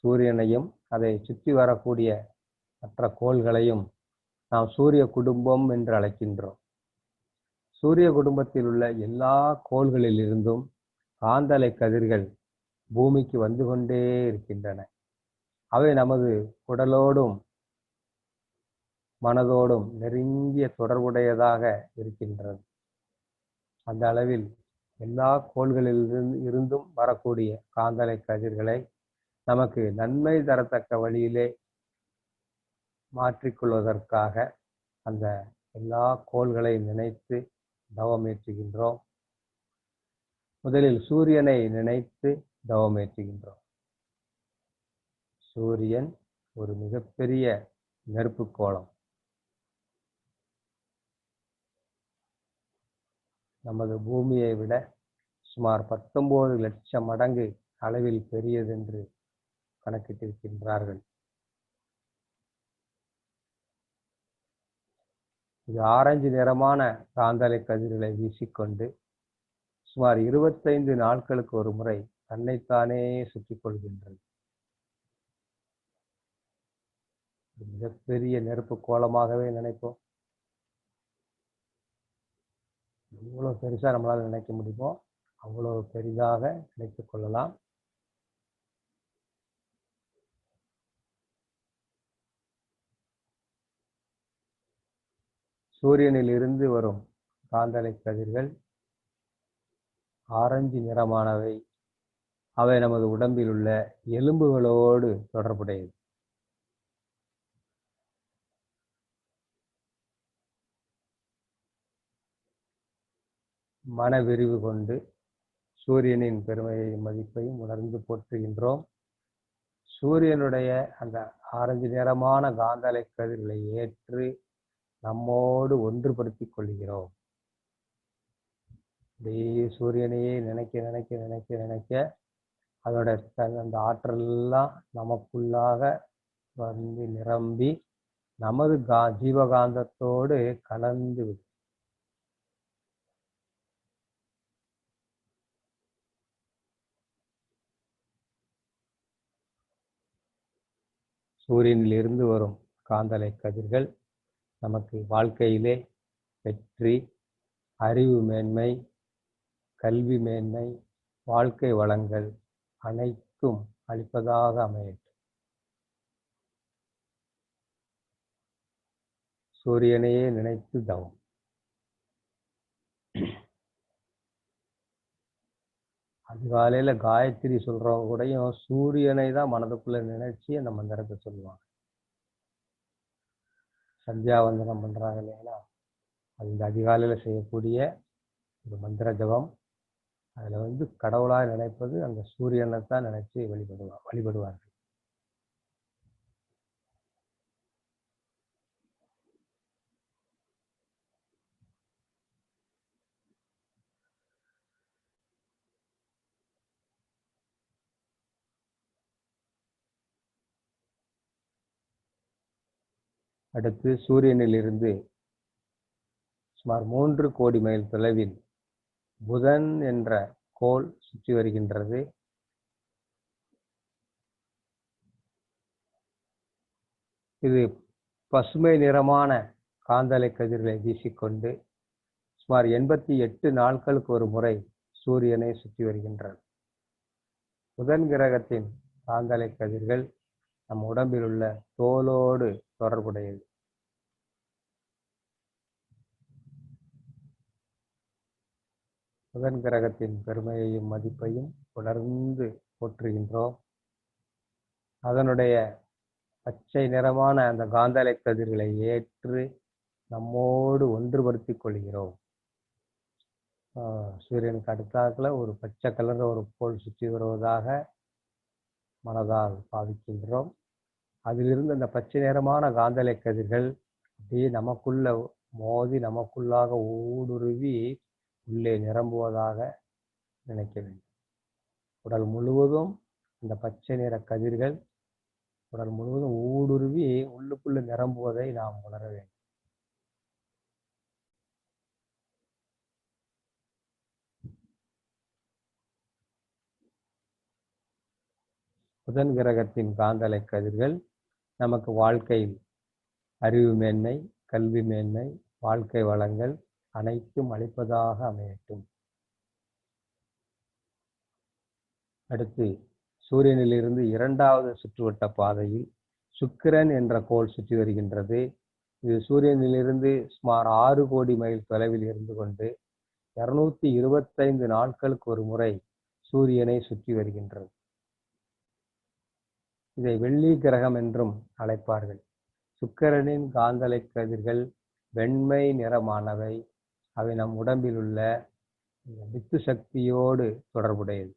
சூரியனையும் அதை சுற்றி வரக்கூடிய மற்ற கோள்களையும் நாம் சூரிய குடும்பம் என்று அழைக்கின்றோம். சூரிய குடும்பத்தில் உள்ள எல்லா கோள்களிலிருந்தும் காந்தலை கதிர்கள் பூமிக்கு வந்து கொண்டே இருக்கின்றன. அவை நமது உடலோடும் மனதோடும் நெருங்கிய தொடர்புடையதாக இருக்கின்றது. அந்த அளவில் எல்லா கோள்களில் இருந்தும் வரக்கூடிய காந்தலை கதிர்களை நமக்கு நன்மை தரத்தக்க வழியிலே மாற்றிக்கொள்வதற்காக அந்த எல்லா கோள்களை நினைத்து தவமேற்றுகின்றோம். முதலில் சூரியனை நினைத்து தவமேற்றுகின்றோம். சூரியன் ஒரு மிகப்பெரிய நெருப்பு கோளம். நமது பூமியை விட சுமார் 19 லட்சம் மடங்கு அளவில் பெரியதென்று கணக்கிட்டிருக்கின்றார்கள். இது ஆரஞ்சு நிறமான காந்தலை கதிர்களை வீசிக்கொண்டு சுமார் 25 நாட்களுக்கு ஒரு முறை தன்னைத்தானே சுற்றி கொள்கின்றது. மிகப்பெரிய நெருப்பு கோலமாகவே நினைப்போம். எவ்வளவு பெருசா நம்மளால நினைக்க முடியுமோ அவ்வளவு பெரிதாக நினைத்துக் கொள்ளலாம். சூரியனில் இருந்து வரும் காந்தலை கதிர்கள் ஆரஞ்சு நிறமானவை. அவை நமது உடம்பில் உள்ள எலும்புகளோடு தொடர்புடையது. மன விரிவு கொண்டு சூரியனின் பெருமையையும் மதிப்பையும் உணர்ந்து போற்றுகின்றோம். சூரியனுடைய அந்த ஆரஞ்சு நிறமான காந்தலை கதிர்களை ஏற்று நம்மோடு ஒன்றுபடுத்திக் கொள்கிறோம். அப்படியே சூரியனையே நினைக்க நினைக்க நினைக்க நினைக்க அதோட அந்த ஆற்றலெல்லாம் நமக்குள்ளாக வந்து நிரம்பி நமது ஜீவகாந்தத்தோடு கலந்து விடும். சூரியனில் இருந்து வரும் காந்தலை கதிர்கள் நமக்கு வாழ்க்கையிலே வெற்றி, அறிவு மேன்மை, கல்வி மேன்மை, வாழ்க்கை வளங்கள் அனைத்தும் அளிப்பதாக அமையட்டும். சூரியனையே நினைத்து தவம். அதிகாலையில காயத்ரி சொல்றவங்க கூடயும் சூரியனை தான் மனதுக்குள்ள நினைச்சு அந்த மந்திரத்தை சொல்லுவாங்க. சந்தியாவந்தனம் பண்றாங்க இல்லைங்களா, அந்த அதிகாலையில செய்யக்கூடிய ஒரு மந்திர ஜபம். அதுல கடவுளா நினைப்பது அந்த சூரியனை தான் நினைச்சு வழிபடுவார்கள். அடுத்து சூரியனில் இருந்து சுமார் 3 கோடி மைல் தொலைவில் புதன் என்ற கோள் சுற்றி வருகின்றது. இது பசுமை நிறமான காந்தலை கதிர்களை வீசிக்கொண்டு சுமார் 88 நாட்களுக்கு ஒரு முறை சூரியனை சுற்றி வருகின்றது. புதன் கிரகத்தின் காந்தலை கதிர்கள் நம் உடம்பில் உள்ள தோலோடு தொடர்புடையது. புதன் கிரகத்தின் பெருமையையும் மதிப்பையும் உணர்ந்து போற்றுகின்றோம். அதனுடைய பச்சை நிறமான அந்த காந்தலை கதிர்களை ஏற்று நம்மோடு ஒன்றுபடுத்திக் கொள்கிறோம். சூரியனுக்கு அடுத்தாக்குல ஒரு பச்சை கலர் ஒரு கோள் சுற்றி வருவதாக மனதால் பாவிக்கின்றோம். அதிலிருந்து அந்த பச்சை நிறமான காந்தலை கதிர்கள் அப்படியே நமக்குள்ள மோதி நமக்குள்ளாக ஊடுருவி உள்ளே நிரம்புவதாக நினைக்க வேண்டும். உடல் முழுவதும் இந்த பச்சை நிற கதிர்கள் உடல் முழுவதும் ஊடுருவி உள்ளுக்குள்ள நிரம்புவதை நாம் உணர வேண்டும். புதன் கிரகத்தின் காந்தலை கதிர்கள் நமக்கு வாழ்க்கையில் அறிவு மேன்மை, கல்வி மேன்மை, வாழ்க்கை வளங்கள் அனைத்தும் அளிப்பதாக அமையட்டும். அடுத்து சூரியனிலிருந்து 2வது சுற்றுவட்ட பாதையில் சுக்கிரன் என்ற கோள் சுற்றி வருகின்றது. இது சூரியனிலிருந்து சுமார் 6 கோடி மைல் தொலைவில் இருந்து கொண்டு 225 நாட்களுக்கு ஒரு முறை சூரியனை சுற்றி வருகின்றது. இதை வெள்ளி கிரகம் என்றும் அழைப்பார்கள். சுக்கிரனின் காந்தலை கதிர்கள் வெண்மை நிறமானவை. அவை நம் உடம்பில் உள்ள வித்து சக்தியோடு தொடர்புடையது.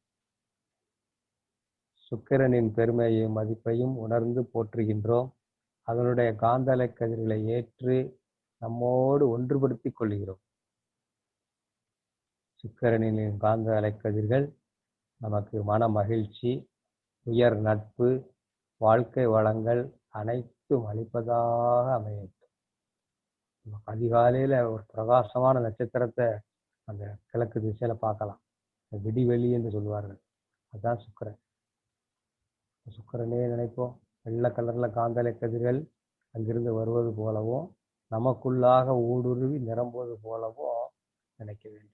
சுக்கிரனின் பெருமையையும் மதிப்பையும் உணர்ந்து போற்றுகின்றோம். அதனுடைய காந்தலை கதிர்களை ஏற்று நம்மோடு ஒன்றுபடுத்திக் கொள்கிறோம். சுக்கிரனின் காந்தலை கதிர்கள் நமக்கு மன மகிழ்ச்சி, உயர் நட்பு, வாழ்க்கை வளங்கள் அனைத்தும் அளிப்பதாக அமையட்டும். அதிகாலையில ஒரு பிரகாசமான நட்சத்திரத்தை அந்த கிழக்கு திசையில பார்க்கலாம். விடிவெளி என்று சொல்வார்கள். அதுதான் சுக்கிரன். சுக்கிரனே நினைப்போம். வெள்ளை கலர்ல காந்தலை கதிர்கள் அங்கிருந்து வருவது போலவும் நமக்குள்ளாக ஊடுருவி நிரம்புவது போலவும் நினைக்க வேண்டும்.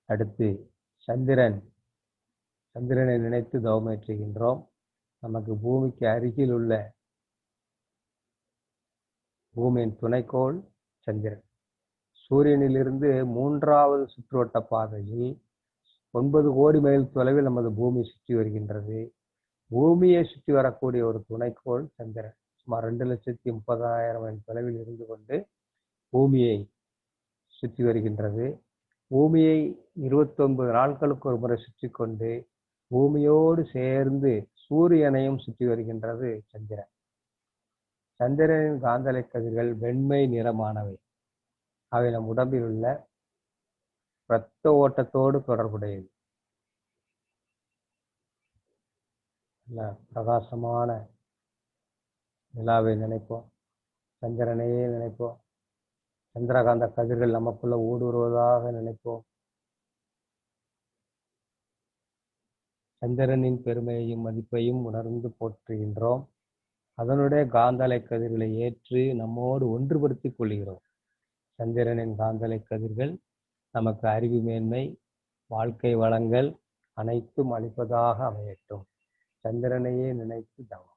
அடுத்து சந்திரனை நினைத்து தவமேற்றுகின்றோம். நமக்கு பூமிக்கு அருகில் உள்ள பூமியின் துணைக்கோள் சந்திரன். சூரியனிலிருந்து 3வது சுற்றுவட்ட பாதையில் 9 கோடி மைல் தொலைவில் நமது பூமி சுற்றி வருகின்றது. பூமியை சுற்றி வரக்கூடிய ஒரு துணைக்கோள் சந்திரன். சுமார் 2,30,000 மைல் தொலைவில் இருந்து கொண்டு பூமியை சுற்றி வருகின்றது. பூமியை 29 நாட்களுக்கு ஒரு முறை சுற்றி கொண்டு பூமியோடு சேர்ந்து சூரியனையும் சுற்றி வருகின்றது சந்திரன். சந்திரனின் காந்தலை கதிர்கள் வெண்மை நிறமானவை. அவை நம் உடம்பில் உள்ள இரத்த ஓட்டத்தோடு தொடர்புடையது. பிரகாசமான நிலாவை நினைப்போம். சந்திரனையே நினைப்போம். சந்திரகாந்த கதிர்கள் நமக்குள்ள ஊடுருவதாக நினைப்போம். சந்திரனின் பெருமையையும் மதிப்பையும் உணர்ந்து போற்றுகின்றோம். அதனுடைய காந்தலை கதிர்களை ஏற்று நம்மோடு ஒன்றுபடுத்திக் கொள்கிறோம். சந்திரனின் காந்தலை கதிர்கள் நமக்கு அறிவு மேன்மை, வாழ்க்கை வளங்கள் அனைத்தும் அளிப்பதாக அமையட்டும். சந்திரனையே நினைத்து தவம்.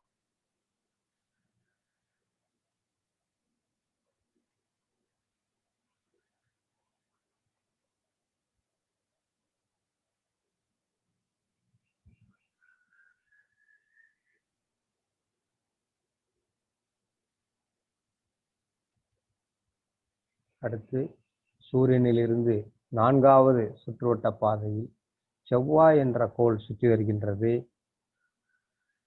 அடுத்து சூரியனிலிருந்து 4வது சுற்றுவட்ட பாதையில் செவ்வாய் என்ற கோள் சுற்றி வருகின்றது.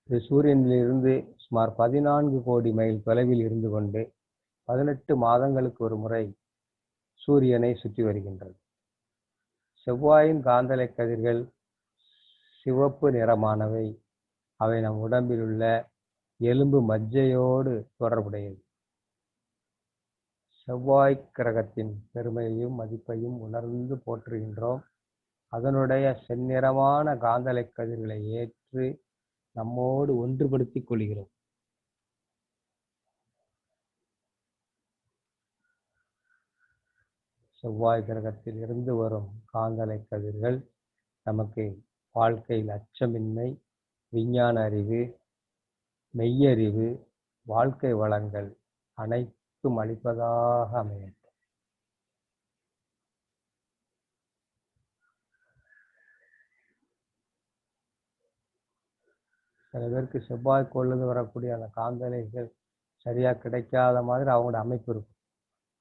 இது சூரியனிலிருந்து சுமார் 14 கோடி மைல் தொலைவில் இருந்து கொண்டு 18 மாதங்களுக்கு ஒரு முறை சூரியனை சுற்றி வருகின்றது. செவ்வாயின் காந்தலை கதிர்கள் சிவப்பு நிறமானவை. அவை நம் உடம்பில் உள்ள எலும்பு மஜ்ஜையோடு தொடர்புடையது. செவ்வாய் கிரகத்தின் பெருமையையும் மதிப்பையும் உணர்ந்து போற்றுகின்றோம். அதனுடைய செந்நிறமான காந்தலை கதிர்களை ஏற்று நம்மோடு ஒன்றுபடுத்திக் கொள்கிறோம். செவ்வாய் கிரகத்தில் இருந்து வரும் காந்தலை கதிர்கள் நமக்கு வாழ்க்கையில் அச்சமின்மை, விஞ்ஞான அறிவு, மெய்யறிவு, வாழ்க்கை வளங்கள் அனைத்தும் அளிப்பதாக அமையட்டும். சில பேருக்கு செவ்வாய் கோளிலிருந்து வரக்கூடிய அந்த காந்தலைகள் சரியா கிடைக்காத மாதிரி அவங்களோட அமைப்பு இருக்கும்.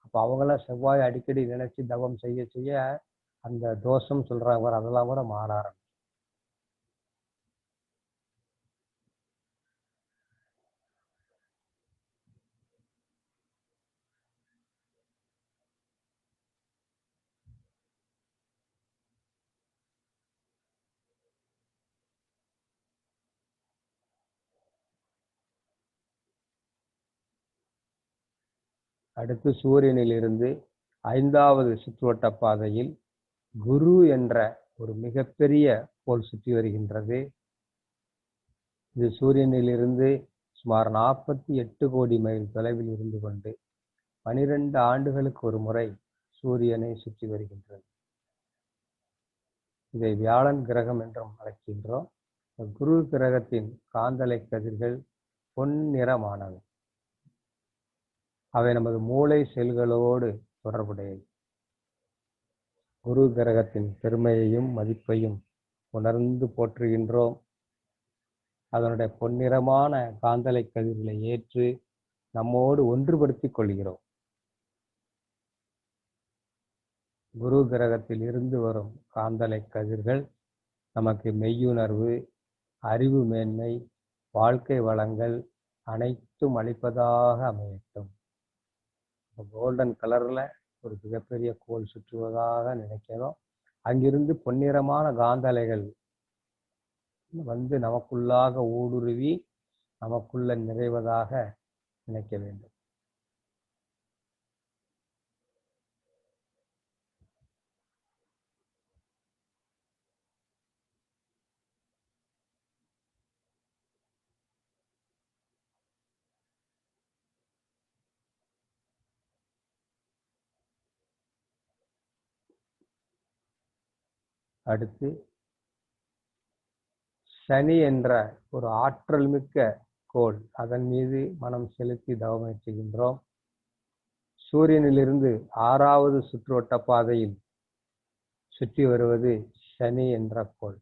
அப்போ அவங்களாம் செவ்வாய் அடிக்கடி நினைச்சு தவம் செய்ய செய்ய அந்த தோஷம் சொல்றாங்க பாரு, அதெல்லாம் கூட மாற ஆரம்பிக்கும். அடுத்து சூரியனில் இருந்து 5வது சுற்றுவட்ட பாதையில் குரு என்ற ஒரு மிகப்பெரிய கோள் சுற்றி வருகின்றது. இது சூரியனிலிருந்து சுமார் 48 கோடி மைல் தொலைவில் இருந்து கொண்டு 12 ஆண்டுகளுக்கு ஒரு முறை சூரியனை சுற்றி வருகின்றது. இதை வியாழன் கிரகம் என்றும் அழைக்கின்றோம். குரு கிரகத்தின் காந்தலை கதிர்கள் பொன்னிறமானவை. அவை நமது மூளை செல்களோடு தொடர்புடையது. குரு கிரகத்தின் பெருமையையும் மதிப்பையும் உணர்ந்து போற்றுகின்றோம். அதனுடைய பொன்னிறமான காந்தலை கதிர்களை ஏற்று நம்மோடு ஒன்றுபடுத்திக் கொள்கிறோம். குரு கிரகத்தில் இருந்து வரும் காந்தலை கதிர்கள் நமக்கு மெய்யுணர்வு, அறிவு மேன்மை, வாழ்க்கை வளங்கள் அனைத்தும் அளிப்பதாக அமையட்டும். கோல்டன் கலர்ல ஒரு மிகப்பெரிய கோள் சுற்றுவதாக நினைக்கிறோம். அங்கிருந்து பொன்னிறமான காந்தலைகள் வந்து நமக்குள்ளாக ஊடுருவி நமக்குள்ள நிறைவதாக நினைக்க வேண்டும். அடுத்து சனி என்ற ஒரு ஆற்றல் மிக்க கோள், அதன் மீது மனம் செலுத்தி தவமேற்றுகின்றோம். சூரியனிலிருந்து 6வது சுற்றுவட்ட பாதையில் சுற்றி வருவது சனி என்ற கோள்.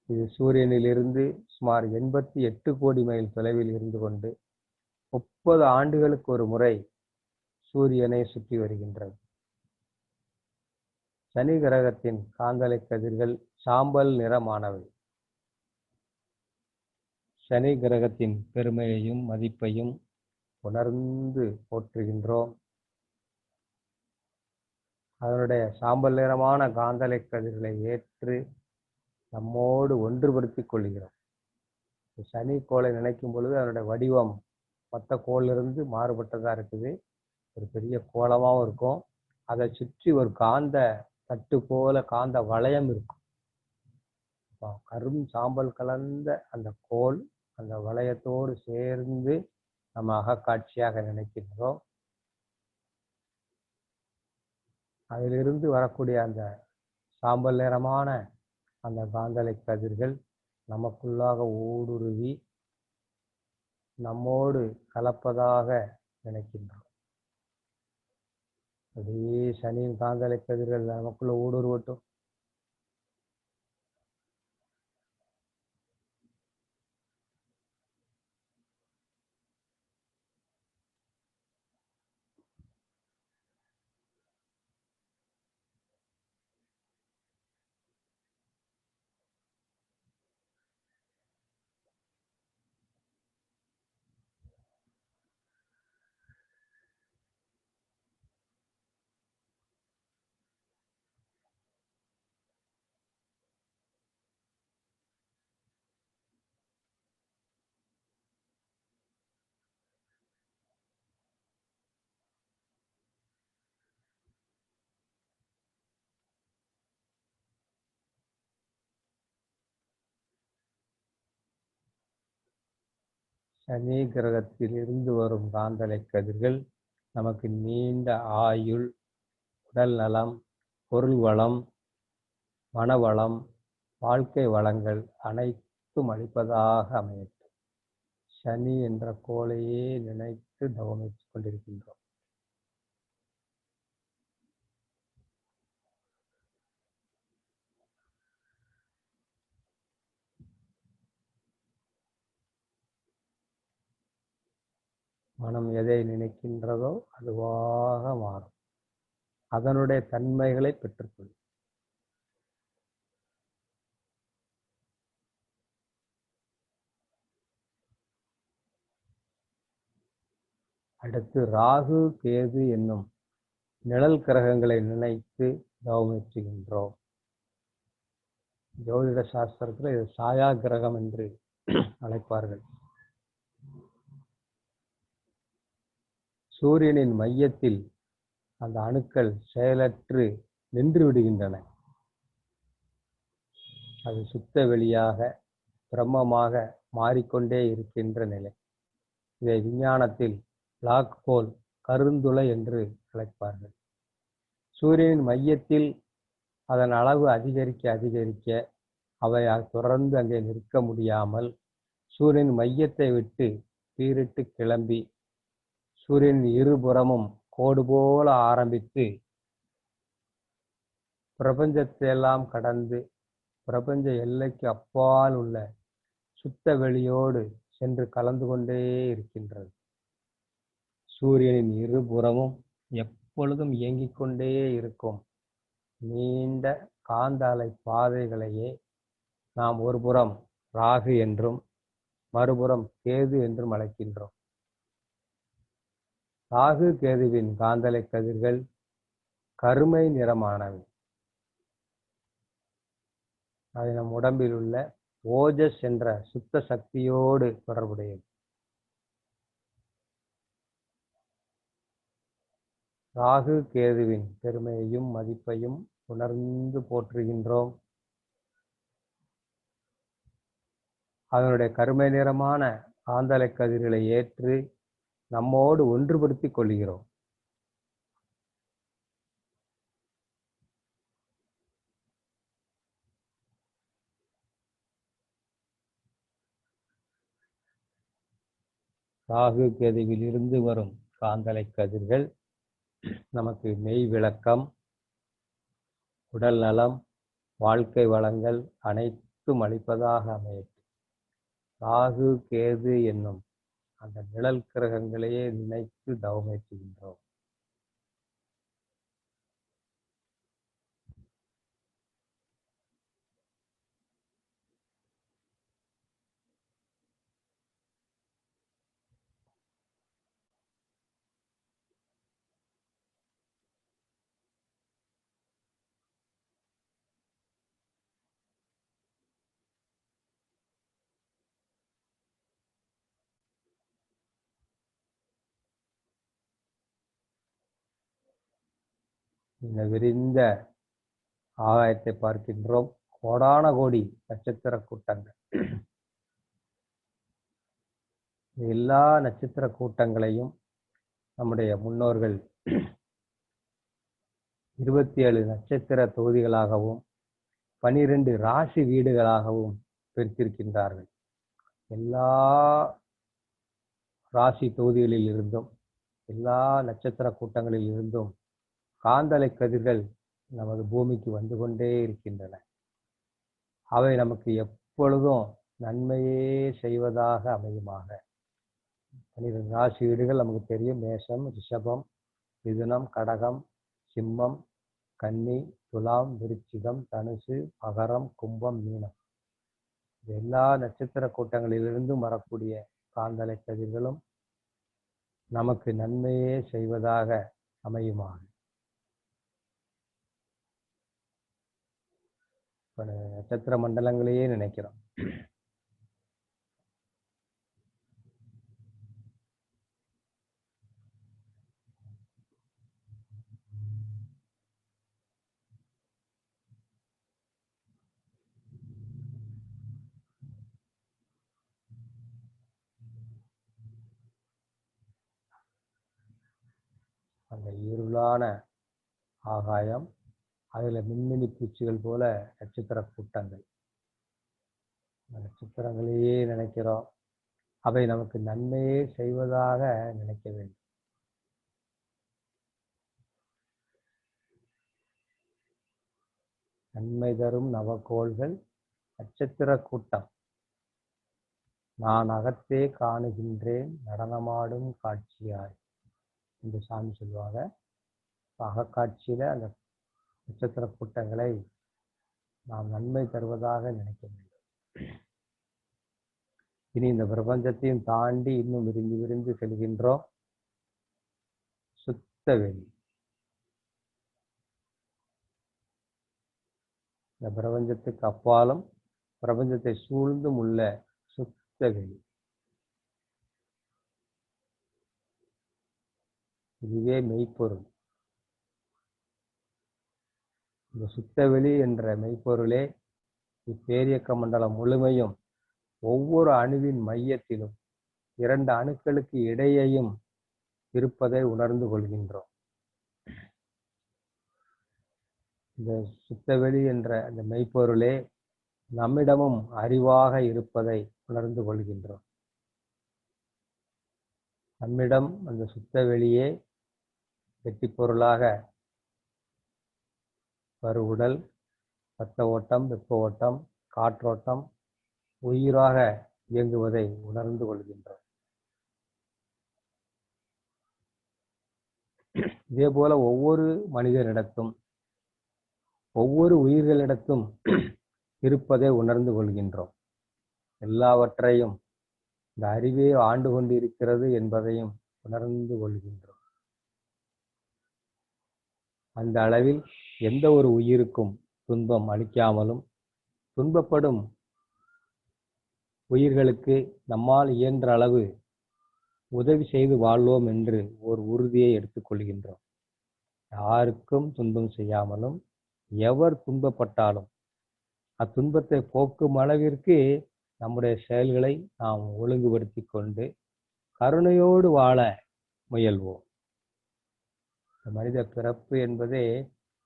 இது சூரியனிலிருந்து சுமார் 88 கோடி மைல் தொலைவில் இருந்து கொண்டு 30 ஆண்டுகளுக்கு ஒரு முறை சூரியனை சுற்றி வருகின்றது. சனி கிரகத்தின் காந்தலை கதிர்கள் சாம்பல் நிறமானவை. சனி கிரகத்தின் பெருமையையும் மதிப்பையும் உணர்ந்து போற்றுகின்றோம். அதனுடைய சாம்பல் நிறமான காந்தலை கதிர்களை ஏற்று நம்மோடு ஒன்றுபடுத்திக் கொள்கிறோம். சனி கோளை நினைக்கும் பொழுது அதனுடைய வடிவம் மற்ற கோளிலிருந்து மாறுபட்டதா இருக்குது. ஒரு பெரிய கோலமாகவும் இருக்கும். அதை சுற்றி ஒரு காந்த தட்டு போல காந்த வளையம் இருக்கும். கரும் சாம்பல் கலந்த அந்த கோள் அந்த வளையத்தோடு சேர்ந்து நம்ம அகக்காட்சியாக நினைக்கின்றோம். அதிலிருந்து வரக்கூடிய அந்த சாம்பல் நிறமான அந்த காந்தலை கதிர்கள் நமக்குள்ளாக ஊடுருவி நம்மோடு கலப்பதாக நினைக்கின்றோம். அப்படியே சனியின் காந்தலை கதிர்கள் நமக்குள்ள ஊடுருவட்டும். சனி கிரகத்தில் இருந்து வரும் காந்தலை கதிர்கள் நமக்கு நீண்ட ஆயுள், உடல் நலம், பொருள் வளம், மனவளம், வாழ்க்கை வளங்கள் அனைத்தும் அளிப்பதாக அமையட்டும். சனி என்ற கோளையே நினைத்து தவமித்துக் கொண்டிருக்கின்றோம். மனம் எதை நினைக்கின்றதோ அதுவாக மாறும். அதனுடைய தன்மைகளை பெற்றுக்கொள்ளும். அடுத்து ராகு கேது என்னும் நிழல் கிரகங்களை நினைத்து தவமேற்றுகின்றோம். ஜோதிட சாஸ்திரத்தில் இது சாயா கிரகம் என்று அழைப்பார்கள். சூரியனின் மையத்தில் அந்த அணுக்கள் செயலற்று நின்று விடுகின்றன. அது சுத்த வெளியாக பிரம்மமாக மாறிக்கொண்டே இருக்கின்ற நிலை. இதை விஞ்ஞானத்தில் பிளாக் ஹோல், கருந்துளை என்று அழைப்பார்கள். சூரியனின் மையத்தில் அதன் அளவு அதிகரிக்க அதிகரிக்க அவை தொடர்ந்து அங்கே நிற்க முடியாமல் சூரியன் மையத்தை விட்டு பீரிட்டு கிளம்பி சூரியனின் இருபுறமும் கோடு போல ஆரம்பித்து பிரபஞ்சத்தையெல்லாம் கடந்து பிரபஞ்ச எல்லைக்கு அப்பால் உள்ள சுத்த வெளியோடு சென்று கலந்து கொண்டே இருக்கின்றது. சூரியனின் இருபுறமும் எப்பொழுதும் இயங்கிக் கொண்டே இருக்கும் நீண்ட காந்த அலை பாதைகளையே நாம் ஒருபுறம் ராகு என்றும் மறுபுறம் கேது என்றும் அழைக்கின்றோம். ராகு கேதுவின் காந்தலை கதிர்கள் கருமை நிறமானவை. அது நம் உடம்பில் உள்ள ஓஜஸ் என்ற சுத்த சக்தியோடு தொடர்புடையது. ராகு கேதுவின் பெருமையையும் மதிப்பையும் உணர்ந்து போற்றுகின்றோம். அதனுடைய கருமை நிறமான காந்தலை கதிர்களை ஏற்று நம்மோடு ஒன்றுபடுத்திக் கொள்கிறோம். ராகு கேதுவில் இருந்து வரும் காந்தலை கதிர்கள் நமக்கு மெய் விளக்கம், உடல் நலம், வாழ்க்கை வளங்கள் அனைத்தும் அளிப்பதாக அமையும். ராகு கேது என்னும் அந்த நிழல் கிரகங்களையே நினைத்து தவமேற்றுகின்றோம். இந்த விரிந்த ஆகாயத்தை பார்க்கின்றோம். கோடான கோடி நட்சத்திர கூட்டங்கள். எல்லா நட்சத்திர கூட்டங்களையும் நம்முடைய முன்னோர்கள் 27 நட்சத்திர தொகுதிகளாகவும் 12 ராசி வீடுகளாகவும் பிரித்திருக்கின்றார்கள். எல்லா ராசி தொகுதிகளில் இருந்தும் எல்லா நட்சத்திர கூட்டங்களில் இருந்தும் காந்தலை கதிர்கள் நமது பூமிக்கு வந்து கொண்டே இருக்கின்றன. அவை நமக்கு எப்பொழுதும் நன்மையே செய்வதாக அமையுமாக. 12 ராசி வீடுகள் நமக்கு தெரியும். மேஷம், ரிஷபம், மிதுனம், கடகம், சிம்மம், கன்னி, துலாம், விருச்சிகம், தனுசு, மகரம், கும்பம், மீனம். எல்லா நட்சத்திர கூட்டங்களிலிருந்தும் வரக்கூடிய காந்தலை கதிர்களும் நமக்கு நன்மையே செய்வதாக அமையுமாக. நட்சத்திர மண்டலங்களையே நினைக்கிறோம். அந்த இருளான ஆகாயம், அதில் மின்மினி பூச்சிகள் போல நட்சத்திர கூட்டங்கள். நட்சத்திரங்களையே நினைக்கிறோம். அவை நமக்கு நன்மையே செய்வதாக நினைக்க வேண்டும். நன்மை தரும் நவகோள்கள் நட்சத்திர கூட்டம். நான் அகத்தே காணுகின்றேன் நடனமாடும் காட்சியாய் என்று சாமி சொல்லுவாங்க. அகக்காட்சியில அந்த நட்சத்திர கூட்டங்களை நாம் நன்மை தருவதாக நினைக்க வேண்டும். இனி இந்த பிரபஞ்சத்தையும் தாண்டி இன்னும் விரிந்து விரிந்து செல்கின்றோம். சுத்த வெளி. இந்த பிரபஞ்சத்துக்கு அப்பாலும் பிரபஞ்சத்தை சூழ்ந்தும் உள்ள சுத்த வெளி. இதுவே மெய்ப்பொருள். இந்த சுத்தவெளி என்ற மெய்ப்பொருளே இப்பேரியக்க மண்டலம் முழுமையும் ஒவ்வொரு அணுவின் மையத்திலும் 2 அணுக்களுக்கு இடையேயும் இருப்பதை உணர்ந்து கொள்கின்றோம். இந்த சுத்தவெளி என்ற அந்த மெய்ப்பொருளே நம்மிடமும் அறிவாக இருப்பதை உணர்ந்து கொள்கின்றோம். நம்மிடம் அந்த சுத்தவெளியே வெட்டிப்பொருளாக கருவுடல், இரத்த ஓட்டம், வெப்ப ஓட்டம், காற்றோட்டம், உயிராக இயங்குவதை உணர்ந்து கொள்கின்றோம். இதே போல ஒவ்வொரு மனிதனிடத்தும் ஒவ்வொரு உயிர்களிடத்தும் இருப்பதை உணர்ந்து கொள்கின்றோம். எல்லாவற்றையும் இந்த அறிவே ஆண்டு கொண்டிருக்கிறது என்பதையும் உணர்ந்து கொள்கின்றோம். அந்த அளவில் எந்த ஒரு உயிருக்கும் துன்பம் அளிக்காமலும் துன்பப்படும் உயிர்களுக்கு நம்மால் இயன்ற அளவு உதவி செய்து வாழ்வோம் என்று ஒரு உறுதியை எடுத்துக்கொள்கின்றோம். யாருக்கும் துன்பம் செய்யாமலும் எவர் துன்பப்பட்டாலும் அத்துன்பத்தை போக்கும் அளவிற்கு நம்முடைய செயல்களை நாம் ஒழுங்குபடுத்தி கொண்டு கருணையோடு வாழ முயல்வோம். மனித பிறப்பு என்பதே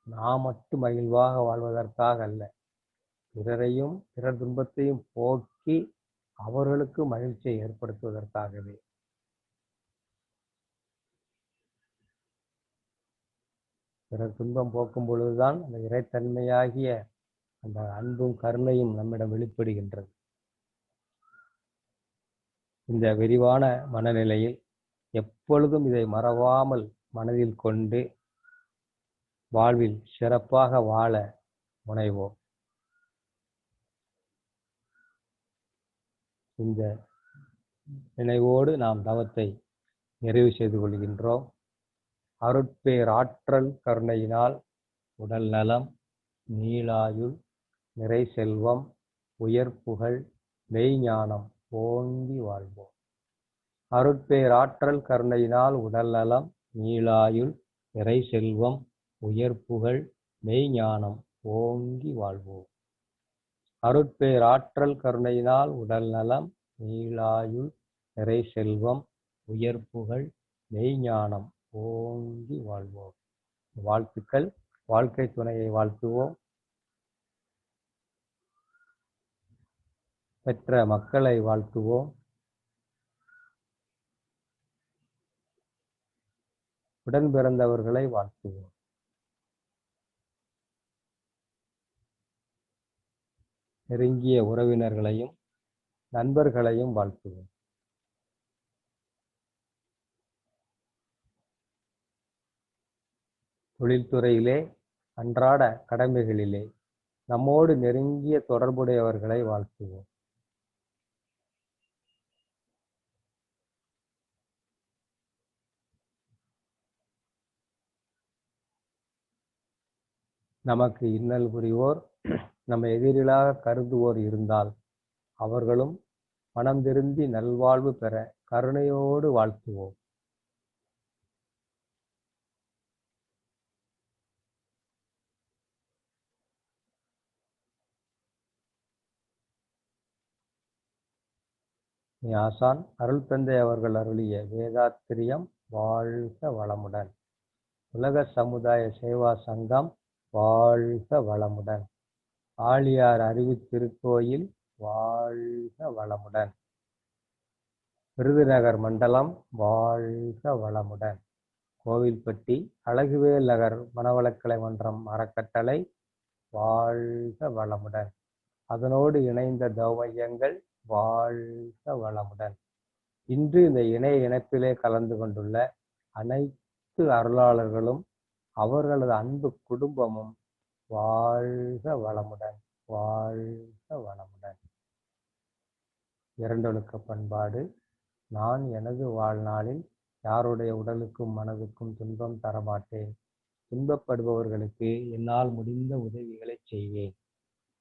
நாம் மட்டும் மகிழ்வாக வாழ்வதற்காக அல்ல, பிறரையும் பிறர் துன்பத்தையும் போக்கி அவர்களுக்கு மகிழ்ச்சியை ஏற்படுத்துவதற்காகவே. பிறர் துன்பம் போக்கும் பொழுதுதான் அந்த இறைத்தன்மையாகிய அந்த அன்பும் கருணையும் நம்மிடம் வெளிப்படுகின்றது. இந்த விரிவான மனநிலையில் எப்பொழுதும் இதை மறவாமல் மனதில் கொண்டு வாழ்வில் சிறப்பாக வாழ முனைவோம். இந்த நினைவோடு நாம் தவத்தை நிறைவு செய்து கொள்கின்றோம். அருட்பேராற்றல் கருணையினால் உடல் நலம், நீளாயுள், நிறை செல்வம், உயர் புகழ், மெய்ஞானம் ஓங்கி வாழ்வோம். அருட்பேராற்றல் கருணையினால் உடல் நலம், நீளாயுள், நிறை செல்வம், உயர் புகழ், மெய்ஞானம் ஓங்கி வாழ்வோம். அருட்பேராற்றல் கருணையினால் உடல் நலம், நீளாயுள், நிறை செல்வம், உயர் புகழ், மெய்ஞானம் ஓங்கி வாழ்வோம். வாழ்த்துக்கள். வாழ்க்கை துணையை வாழ்த்துவோம். பெற்ற மக்களை வாழ்த்துவோம். உடன் பிறந்தவர்களை வாழ்த்துவோம். நெருங்கிய உறவினர்களையும் நண்பர்களையும் வாழ்த்துவோம். தொழில்துறையிலே அன்றாட கடமைகளிலே நம்மோடு நெருங்கிய தொடர்புடையவர்களை வாழ்த்துவோம். நமக்கு இன்னல் புரிவோர், நம்ம எதிரிலாக கருதுவோர் இருந்தால் அவர்களும் மனம் திருந்தி நல்வாழ்வு பெற கருணையோடு வாழ்த்துவோம். ஆசான் அருள் தந்தை அவர்கள் அருளிய வேதாத்திரியம் வாழ்க வளமுடன். உலக சமுதாய சேவா சங்கம் வாழ்க வளமுடன். ஆழியார் அறிவு திருக்கோயில் வாழ்க வளமுடன். விருதுநகர் மண்டலம் வாழ்க வளமுடன். கோவில்பட்டி அழகுவேல் நகர் மனவளக்கலை மன்றம் அறக்கட்டளை வாழ்க வளமுடன். அதனோடு இணைந்த தவ மையங்கள் வாழ்க வளமுடன். இன்று இந்த இணைப்பிலே கலந்து கொண்டுள்ள அனைத்து அருளாளர்களும் அவர்களது அன்பு குடும்பமும் வாழ்க வளமுடன், வாழ்க வளமுடன். இரண்டொழுக்க பண்பாடு. நான் எனது வாழ்நாளில் யாருடைய உடலுக்கும் மனதுக்கும் துன்பம் தரமாட்டேன். துன்பப்படுபவர்களுக்கு என்னால் முடிந்த உதவிகளை செய்வேன்.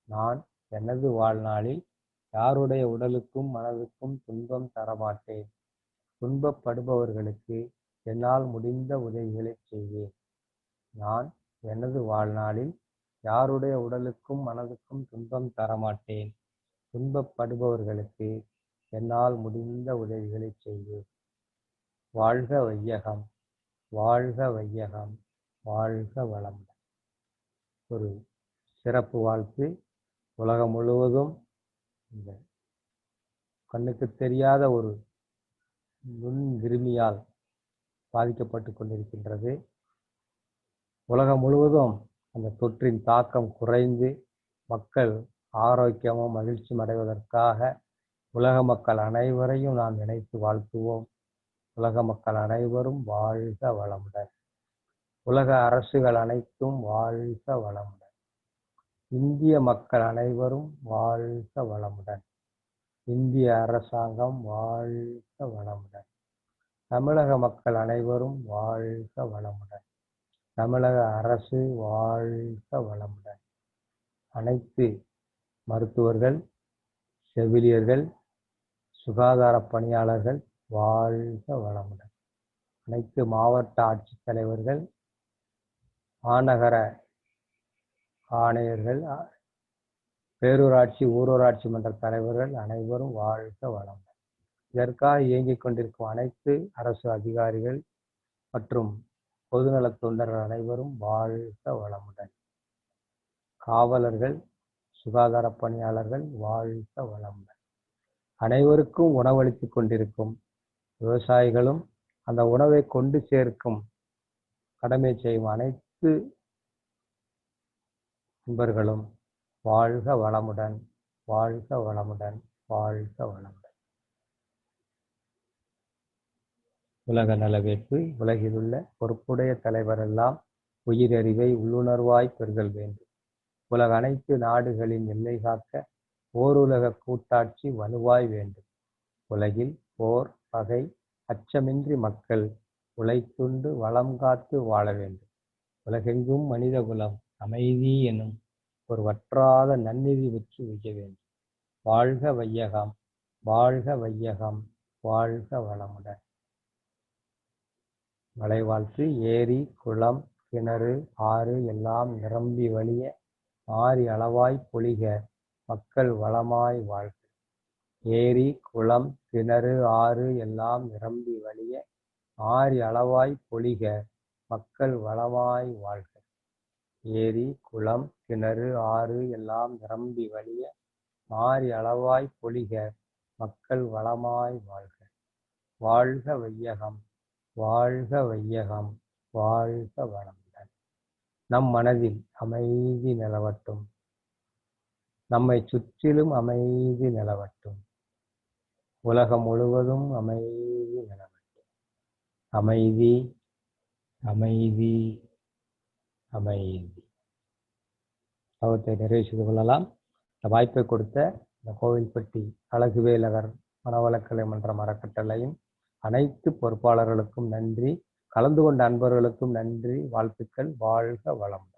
நான் எனது வாழ்நாளில் யாருடைய உடலுக்கும் மனதுக்கும் துன்பம் தரமாட்டேன். துன்பப்படுபவர்களுக்கு என்னால் முடிந்த உதவிகளை செய்வேன். நான் எனது வாழ்நாளில் யாருடைய உடலுக்கும் மனதுக்கும் துன்பம் தரமாட்டேன். துன்பப்படுபவர்களுக்கு என்னால் முடிந்த உதவிகளை செய்வேன். வாழ்க வையகம், வாழ்க வையகம், வாழ்க வளமுடன். ஒரு சிறப்பு வாழ்த்து. உலகம் முழுவதும் இந்த கண்ணுக்கு தெரியாத ஒரு நுண்கிருமியால் பாதிக்கப்பட்டு கொண்டிருக்கின்றது. உலகம் முழுவதும் அந்த தொற்றின் தாக்கம் குறைந்து மக்கள் ஆரோக்கியமும் மகிழ்ச்சியும் அடைவதற்காக உலக மக்கள் அனைவரையும் நாம் நினைத்து வாழ்த்துவோம். உலக மக்கள் அனைவரும் வாழ்க வளமுடன். உலக அரசுகள் அனைத்தும் வாழ்க வளமுடன். இந்திய மக்கள் அனைவரும் வாழ்க வளமுடன். இந்திய அரசாங்கம் வாழ்க வளமுடன். தமிழக மக்கள் அனைவரும் வாழ்க வளமுடன். தமிழக அரசு வாழ்க வளமுடன். அனைத்து மருத்துவர்கள், செவிலியர்கள், சுகாதார பணியாளர்கள் வாழ்க வளமுடன். அனைத்து மாவட்ட ஆட்சித்தலைவர்கள், மாநகர ஆணையர்கள், பேரூராட்சி ஊரூராட்சி மன்ற தலைவர்கள் அனைவரும் வாழ்க வளமுடன். இதற்காக இயங்கிக் கொண்டிருக்கும் அனைத்து அரசு அதிகாரிகள் மற்றும் பொதுநலத் தொண்டர்கள் அனைவரும் வாழ்க வளமுடன். காவலர்கள், சுகாதார பணியாளர்கள் வாழ்க வளமுடன். அனைவருக்கும் உணவளித்துக் கொண்டிருக்கும் விவசாயிகளும் அந்த உணவை கொண்டு சேர்க்கும் கடமை செய்யும் அனைத்து நண்பர்களும் வாழ்க வளமுடன், வாழ்க வளமுடன், வாழ்க வளமுடன். உலக நலவேட்பு. உலகில் உள்ள பொறுப்புடைய தலைவரெல்லாம் உயிரறிவை உள்ளுணர்வாய் பெறுதல் வேண்டும். உலக அனைத்து நாடுகளின் எல்லை காக்க ஓருலக கூட்டாட்சி வலுவாய் வேண்டும். உலகில் போர், பகை, அச்சமின்றி மக்கள் உழைத்துண்டு வளம் காத்து வாழ வேண்டும். உலகெங்கும் மனித குலம் அமைதி எனும் ஒரு வற்றாத நன்னிதி பெற்று வைக்க வேண்டும். வாழ்க வையகம், வாழ்க வையகம், வாழ்க வளமுடன். மலைவாழ்த்து. ஏரி, குளம், கிணறு, ஆறு எல்லாம் நிரம்பி வழிய மாறி அளவாய் பொழிக மக்கள் வளமாய் வாழ்க. ஏரி, குளம், கிணறு, ஆறு எல்லாம் நிரம்பி வழிய மாறி அளவாய் பொழிக மக்கள் வளமாய் வாழ்க. ஏரி, குளம், கிணறு, ஆறு எல்லாம் நிரம்பி வழிய மாறி அளவாய் பொழிக மக்கள் வளமாய் வாழ்க. வாழ்க வையகம், வாழ்க வையகம், வாழ்க வளமுடன். நம் மனதில் அமைதி நிலவட்டும். நம்மை சுற்றிலும் அமைதி நிலவட்டும். உலகம் முழுவதும் அமைதி நிலவட்டும். அமைதி, அமைதி, அமைதி. தவத்தை நிறைவு செய்து கொள்ளலாம். இந்த வாய்ப்பை கொடுத்த இந்த கோவில்பட்டி அழகுவேலவர் மனவளக்கலை மன்றம் அறக்கட்டளையும் அனைத்து பொறுப்பாளர்களுக்கும் நன்றி. கலந்து கொண்ட அன்பர்களுக்கும் நன்றி. வாழ்த்துக்கள். வாழ்க வளம்.